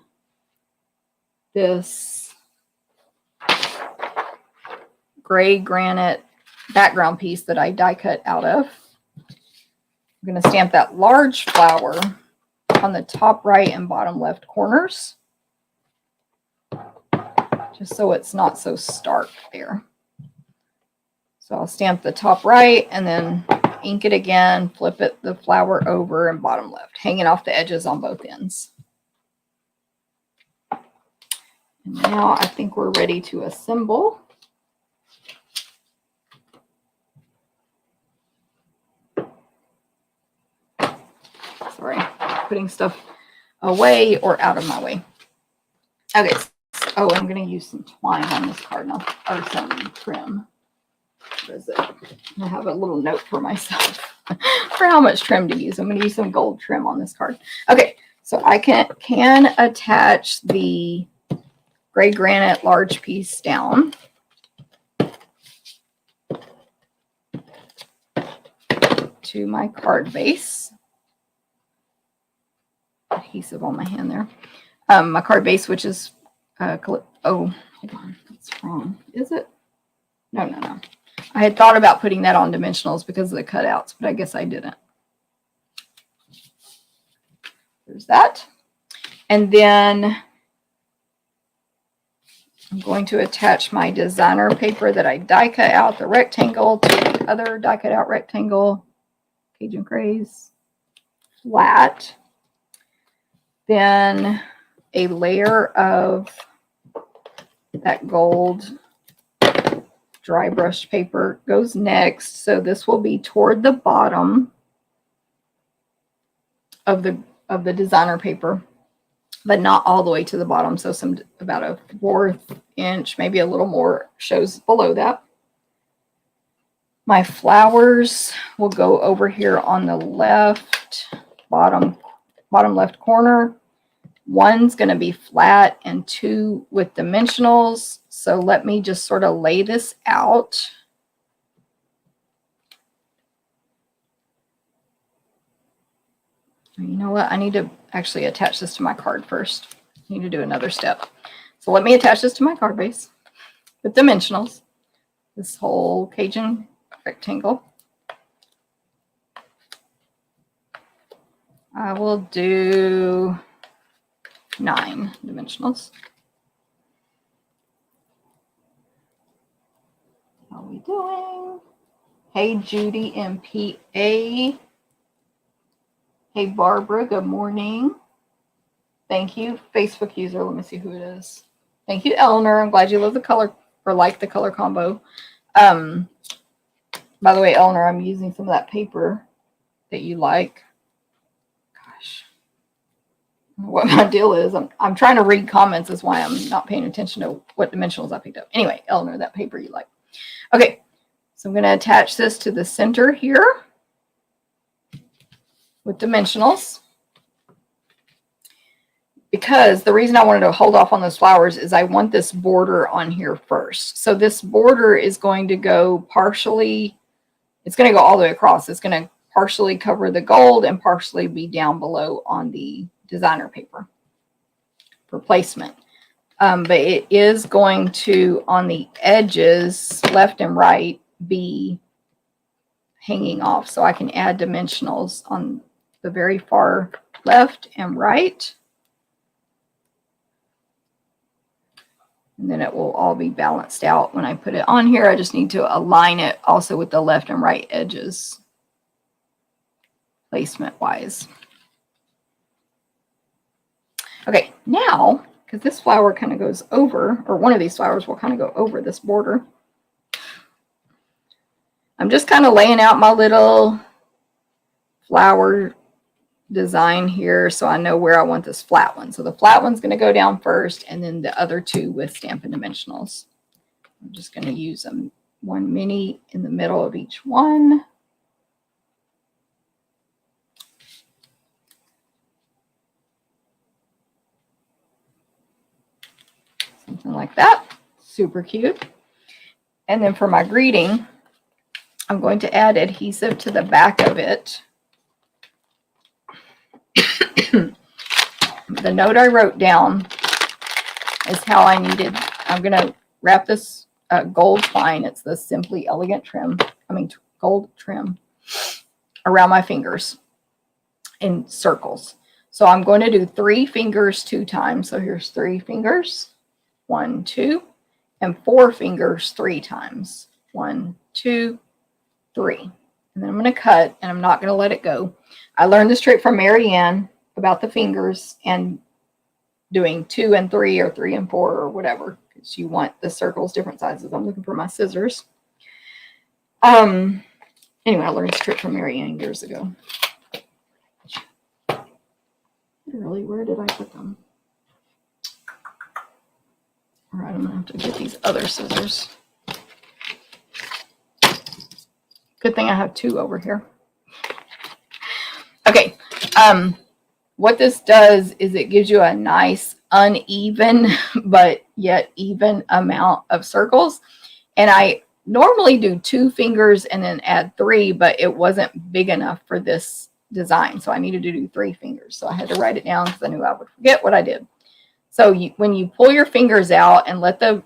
this gray granite background piece that I die cut out of. I'm going to stamp that large flower on the top right and bottom left corners, just so it's not so stark there. So I'll stamp the top right and then ink it again, flip it, the flower over, and bottom left, hanging off the edges on both ends. And now I think we're ready to assemble. Sorry, putting stuff away or out of my way. Okay. Oh, I'm going to use some twine on this card now, or some trim. What is it? I have a little note for myself for how much trim to use. I'm going to use some gold trim on this card. Okay, so I can attach the gray granite large piece down. To my card base. Adhesive on my hand there. My card base, which is, oh, hold on, that's wrong. Is it? No, no, no. I had thought about putting that on dimensionals because of the cutouts, but I guess I didn't. There's that. And then I'm going to attach my designer paper that I die cut out, the rectangle, to the other die cut out rectangle, Cajun Craze, flat. Then a layer of that gold dry brush paper goes next. So this will be toward the bottom of the designer paper, but not all the way to the bottom. So about a 1/4 inch, maybe a little more, shows below that. My flowers will go over here on the left bottom left corner. One's going to be flat and 2 with dimensionals. So let me just sort of lay this out. You know what? I need to actually attach this to my card first. I need to do another step. So let me attach this to my card base with dimensionals. This whole Cajun rectangle. I will do 9 dimensionals. How are we doing? Hey, Judy MPA. Hey, Barbara, good morning. Thank you. Facebook user, let me see who it is. Thank you, Eleanor. I'm glad you love the color, or like the color combo. By the way, Eleanor, I'm using some of that paper that you like. Gosh. What my deal is, I'm trying to read comments, is why I'm not paying attention to what dimensionals I picked up. Anyway, Eleanor, that paper you like. Okay, so I'm going to attach this to the center here with dimensionals, because the reason I wanted to hold off on those flowers is I want this border on here first. So this border is going to go partially, it's going to go all the way across. It's going to partially cover the gold and partially be down below on the designer paper for placement. But it is going to, on the edges, left and right, be hanging off. So I can add dimensionals on the very far left and right. And then it will all be balanced out when I put it on here. I just need to align it also with the left and right edges, placement wise. Okay, now, because this flower kind of goes over, or one of these flowers will kind of go over this border, I'm just kind of laying out my little flower design here so I know where I want this flat one. So the flat one's going to go down first, and then the other 2 with Stampin' Dimensionals. I'm just going to use one mini in the middle of each one. Something like that. Super cute. And then for my greeting, I'm going to add adhesive to the back of it. The note I wrote down is how I needed. I'm going to wrap this gold twine. It's the Simply Elegant trim. Gold trim around my fingers in circles. So I'm going to do 3 fingers 2 times. So here's 3 fingers. 1, 2, and 4 fingers 3 times. 1, 2, 3. And then I'm going to cut, and I'm not going to let it go. I learned this trick from Marianne about the fingers and doing 2 and 3 or 3 and 4 or whatever, because you want the circles different sizes. I'm looking for my scissors. Anyway, I learned this trick from Marianne years ago. Literally, where did I put them? All right, I'm going to have to get these other scissors. Good thing I have 2 over here. Okay. What this does is it gives you a nice uneven but yet even amount of circles. And I normally do 2 fingers and then add 3, but it wasn't big enough for this design. So I needed to do 3 fingers. So I had to write it down because I knew I would forget what I did. So when you pull your fingers out and let the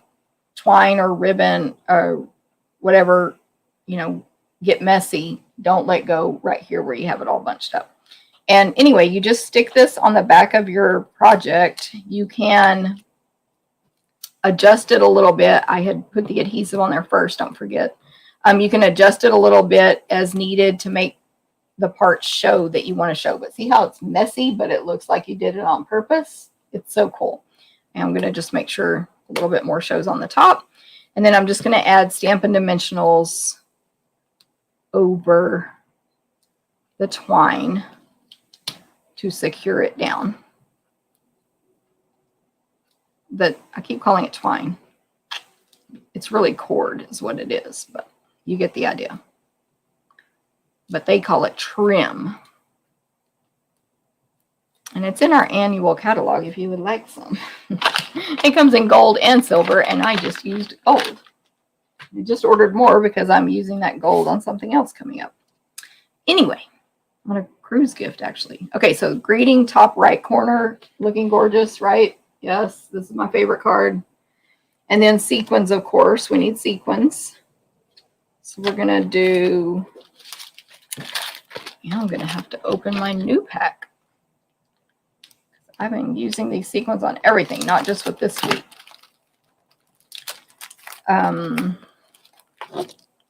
twine or ribbon or whatever, get messy, don't let go right here where you have it all bunched up. And anyway, you just stick this on the back of your project. You can adjust it a little bit. I had put the adhesive on there first, don't forget. You can adjust it a little bit as needed to make the parts show that you want to show. But see how it's messy, but it looks like you did it on purpose? It's so cool. And I'm going to just make sure a little bit more shows on the top. And then I'm just going to add Stampin' Dimensionals over the twine to secure it down. I keep calling it twine. It's really cord is what it is, but you get the idea. But they call it trim. And it's in our annual catalog if you would like some. It comes in gold and silver, and I just used gold. I just ordered more because I'm using that gold on something else coming up. Anyway, on a cruise gift, actually. Okay, so greeting, top right corner, looking gorgeous, right? Yes, this is my favorite card. And then sequins, of course. We need sequins. So we're going to do... I'm going to have to open my new pack. I've been using these sequins on everything, not just with this suite. We're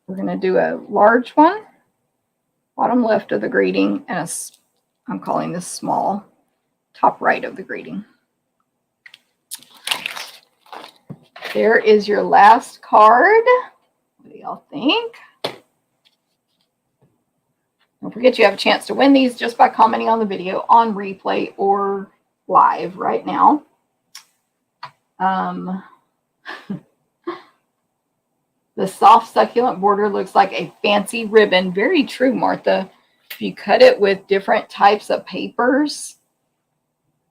going to do a large one, bottom left of the greeting, and I'm calling this small, top right of the greeting. There is your last card. What do y'all think? Don't forget you have a chance to win these just by commenting on the video on replay or live right now. The soft succulent border looks like a fancy ribbon. Very true, Martha. If you cut it with different types of papers,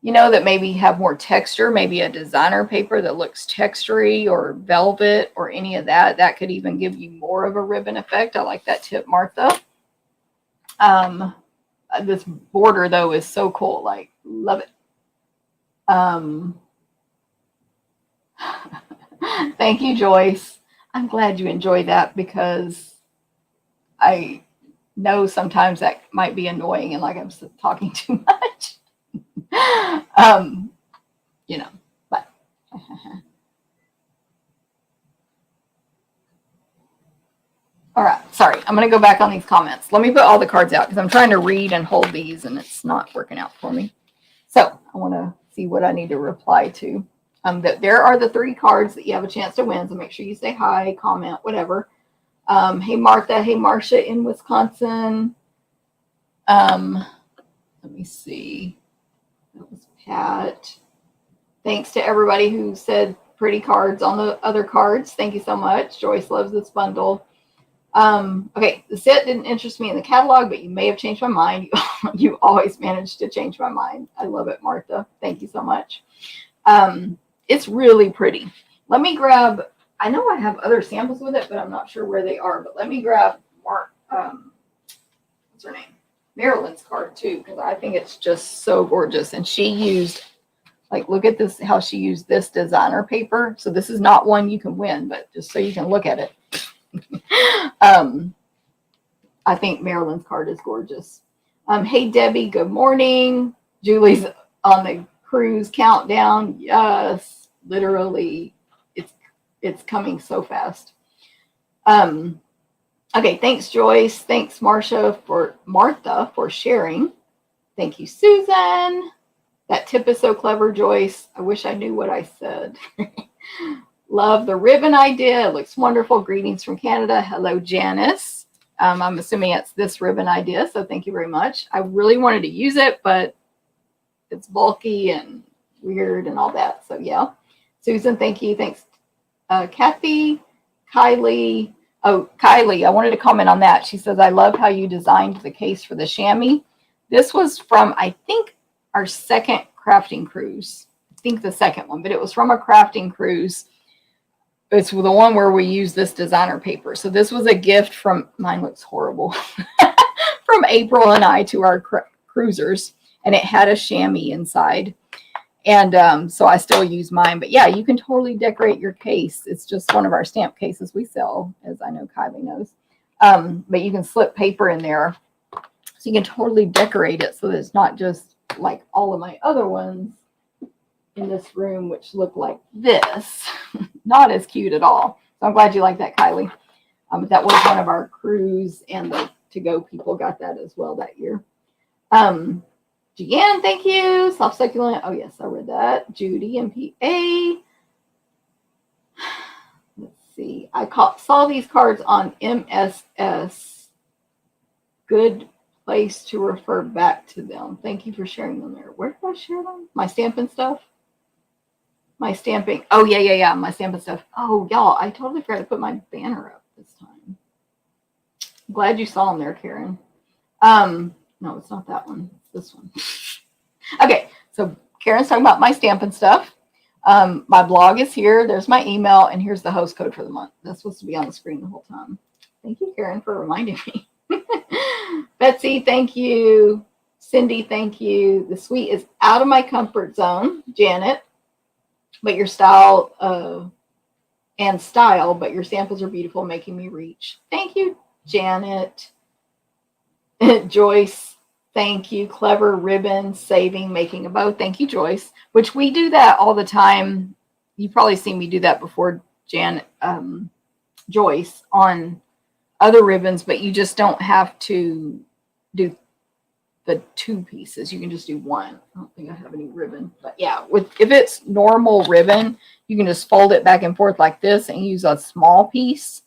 that maybe have more texture, maybe a designer paper that looks textury or velvet or any of that, that could even give you more of a ribbon effect. I like that tip, Martha. This border though is so cool. Like, love it. Thank you, Joyce. I'm glad you enjoy that because I know sometimes that might be annoying and like I'm talking too much. But all right, sorry, I'm going to go back on these comments. Let me put all the cards out because I'm trying to read and hold these and it's not working out for me. So I want to see what I need to reply to. There are the 3 cards that you have a chance to win, so make sure you say hi, comment, whatever. Hey, Martha. Hey, Marcia in Wisconsin. Let me see. That was Pat. Thanks to everybody who said pretty cards on the other cards. Thank you so much. Joyce loves this bundle. Okay, the set didn't interest me in the catalog, but you may have changed my mind. You always manage to change my mind. I love it, Martha. Thank you so much. It's really pretty. Let me grab, I know I have other samples with it, but I'm not sure where they are. But let me grab what's her name? Marilyn's card too, because I think it's just so gorgeous. And she used, like, look at this, how she used this designer paper. So this is not one you can win, but just so you can look at it. I think Marilyn's card is gorgeous. Hey, Debbie, good morning. Julie's on the cruise countdown. Yes, literally, it's coming so fast. Okay, thanks, Joyce. Thanks, Martha for sharing. Thank you, Susan. That tip is so clever, Joyce. I wish I knew what I said. Love the ribbon idea. It looks wonderful. Greetings from Canada. Hello, Janice. I'm assuming it's this ribbon idea, so thank you very much. I really wanted to use it, but it's bulky and weird and all that. So, yeah. Susan, thank you. Thanks. Kathy, Kylie. Oh, Kylie, I wanted to comment on that. She says, I love how you designed the case for the chamois. This was from, I think, our second crafting cruise. I think the second one, but it was from a crafting cruise. It's the one where we use this designer paper. So this was a gift from, mine looks horrible, from April and I to our cruisers. And it had a chamois inside. And so I still use mine. But yeah, you can totally decorate your case. It's just one of our stamp cases we sell, as I know Kylie knows. But you can slip paper in there. So you can totally decorate it so that it's not just like all of my other ones in this room, which look like this. Not as cute at all. So I'm glad you like that, Kylie. That was one of our crews, and the to-go people got that as well that year. Deanne, thank you. Soft succulent. Oh, yes, I read that. Judy, MPA. Let's see. I saw these cards on MSS. Good place to refer back to them. Thank you for sharing them there. Where did I share them? My stamping stuff? My stamping. Oh, yeah. My stamping stuff. Oh, y'all, I totally forgot to put my banner up this time. I'm glad you saw them there, Karen. No, it's not that one. It's this one. Okay, so Karen's talking about my stamping stuff. My blog is here. There's my email, and here's the host code for the month. That's supposed to be on the screen the whole time. Thank you, Karen, for reminding me. Betsy, thank you. Cindy, thank you. The suite is out of my comfort zone. Janet, but your style but your samples are beautiful, making me reach. Thank you, Janet. Joyce, thank you. Clever ribbon, saving, making a bow. Thank you, Joyce. Which we do that all the time. You've probably seen me do that before, Joyce, on other ribbons, but you just don't have to do the 2 pieces. You can just do 1. I don't think I have any ribbon, but yeah, if it's normal ribbon, you can just fold it back and forth like this and use a small piece,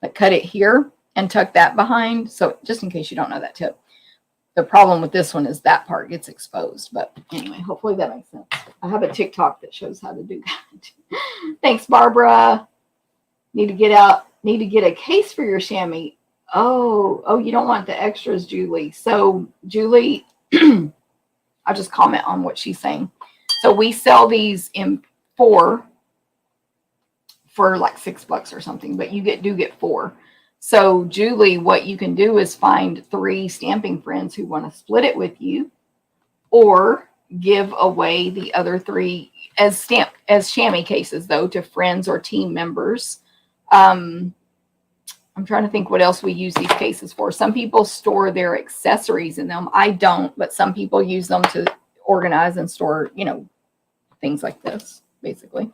like cut it here and tuck that behind. So just in case you don't know that tip. The problem with this one is that part gets exposed. But anyway, hopefully that makes sense. I have a TikTok that shows how to do that. Thanks, Barbara. Need to get a case for your chamois. Oh, you don't want the extras, Julie. So Julie, I'll just comment on what she's saying. So we sell these in 4 for like $6 or something, but you do get 4. So Julie, what you can do is find 3 stamping friends who want to split it with you, or give away the other 3 as chamois cases, though, to friends or team members. I'm trying to think what else we use these cases for. Some people store their accessories in them. I don't, but some people use them to organize and store, things like this, basically.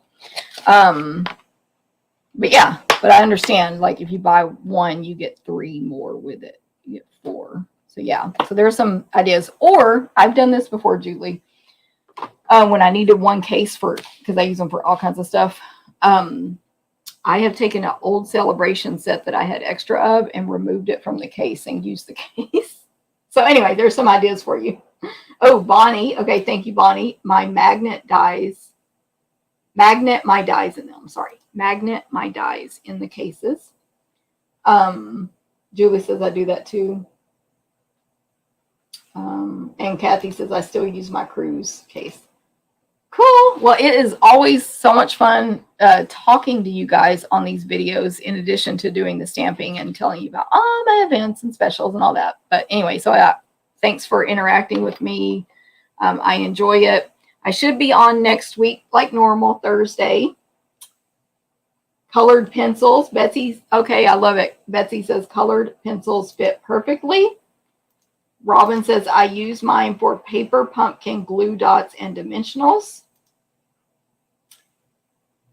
But yeah, but I understand, like, if you buy 1, you get 3 more with it. You get 4. So yeah, so there's some ideas. Or I've done this before, Julie, when I needed 1 case because I use them for all kinds of stuff. I have taken an old Celebration set that I had extra of and removed it from the case and used the case. So anyway, there's some ideas for you. Oh, Bonnie. Okay, thank you, Bonnie. My magnet my dies in them. Sorry. Magnet my dies in the cases. Julie says I do that too. And Kathy says I still use my cruise case. Cool. Well, it is always so much fun talking to you guys on these videos, in addition to doing the stamping and telling you about all my events and specials and all that. But anyway, so thanks for interacting with me. I enjoy it. I should be on next week like normal, Thursday. Colored pencils. Betsy, okay, I love it. Betsy says colored pencils fit perfectly. Robin says I use mine for paper, pumpkin, glue dots, and dimensionals.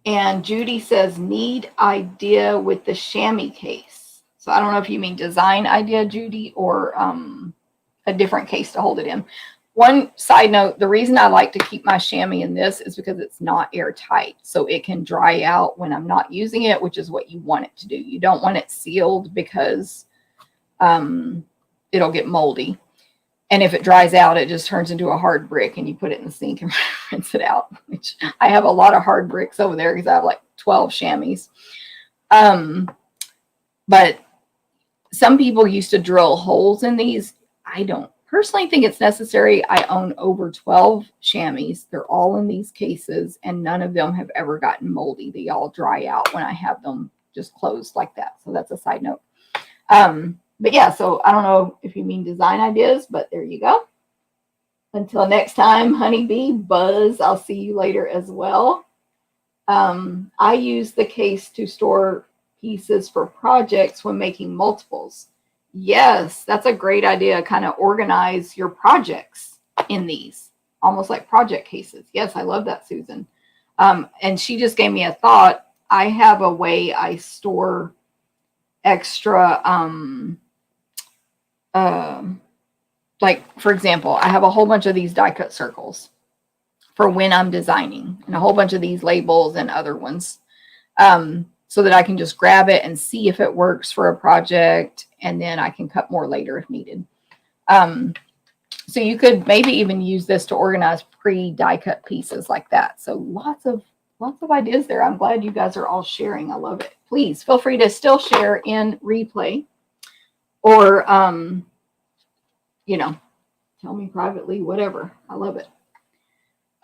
And Judy says need idea with the chamois case. So I don't know if you mean design idea, Judy, or a different case to hold it in. One side note, the reason I like to keep my chamois in this is because it's not airtight. So it can dry out when I'm not using it, which is what you want it to do. You don't want it sealed because it'll get moldy. And if it dries out, it just turns into a hard brick and you put it in the sink and rinse it out. Which I have a lot of hard bricks over there because I have like 12 chamois. But some people used to drill holes in these. I don't personally think it's necessary. I own over 12 chamois. They're all in these cases and none of them have ever gotten moldy. They all dry out when I have them just closed like that. So that's a side note. But yeah, so I don't know if you mean design ideas, but there you go. Until next time, Honeybee, Buzz, I'll see you later as well. I use the case to store pieces for projects when making multiples. Yes, that's a great idea. Kind of organize your projects in these, almost like project cases. Yes, I love that, Susan. And she just gave me a thought. I have a way I store extra, like, for example, I have a whole bunch of these die cut circles for when I'm designing, and a whole bunch of these labels and other ones, so that I can just grab it and see if it works for a project, and then I can cut more later if needed. So you could maybe even use this to organize pre-die cut pieces like that. So lots of ideas there. I'm glad you guys are all sharing. I love it. Please feel free to still share in replay, or you know, tell me privately, whatever. I love it.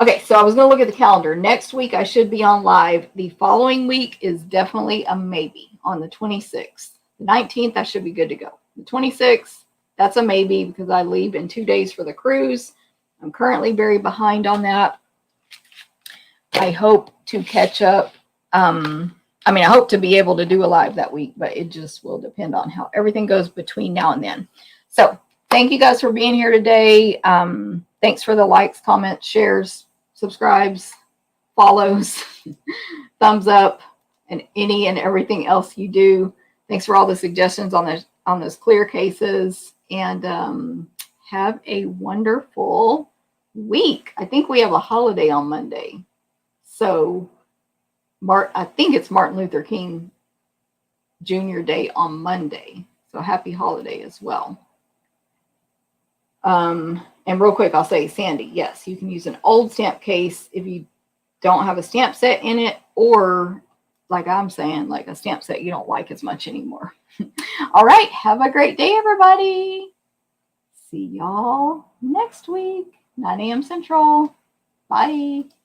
Okay, so I was going to look at the calendar. Next week, I should be on live. The following week is definitely a maybe on the 26th. The 19th, I should be good to go. The 26th, that's a maybe because I leave in 2 days for the cruise. I'm currently very behind on that. I hope to catch up. I hope to be able to do a live that week, but it just will depend on how everything goes between now and then. So thank you guys for being here today. Thanks for the likes, comments, shares, subscribes, follows, thumbs up, and any and everything else you do. Thanks for all the suggestions on those clear cases, and have a wonderful week. I think we have a holiday on Monday, so I think it's Martin Luther King Jr. Day on Monday. So happy holiday as well. And real quick, I'll say, Sandy, yes, you can use an old stamp case if you don't have a stamp set in it, or like I'm saying, like a stamp set you don't like as much anymore. All right. Have a great day, everybody. See y'all next week, 9 a.m. Central. Bye.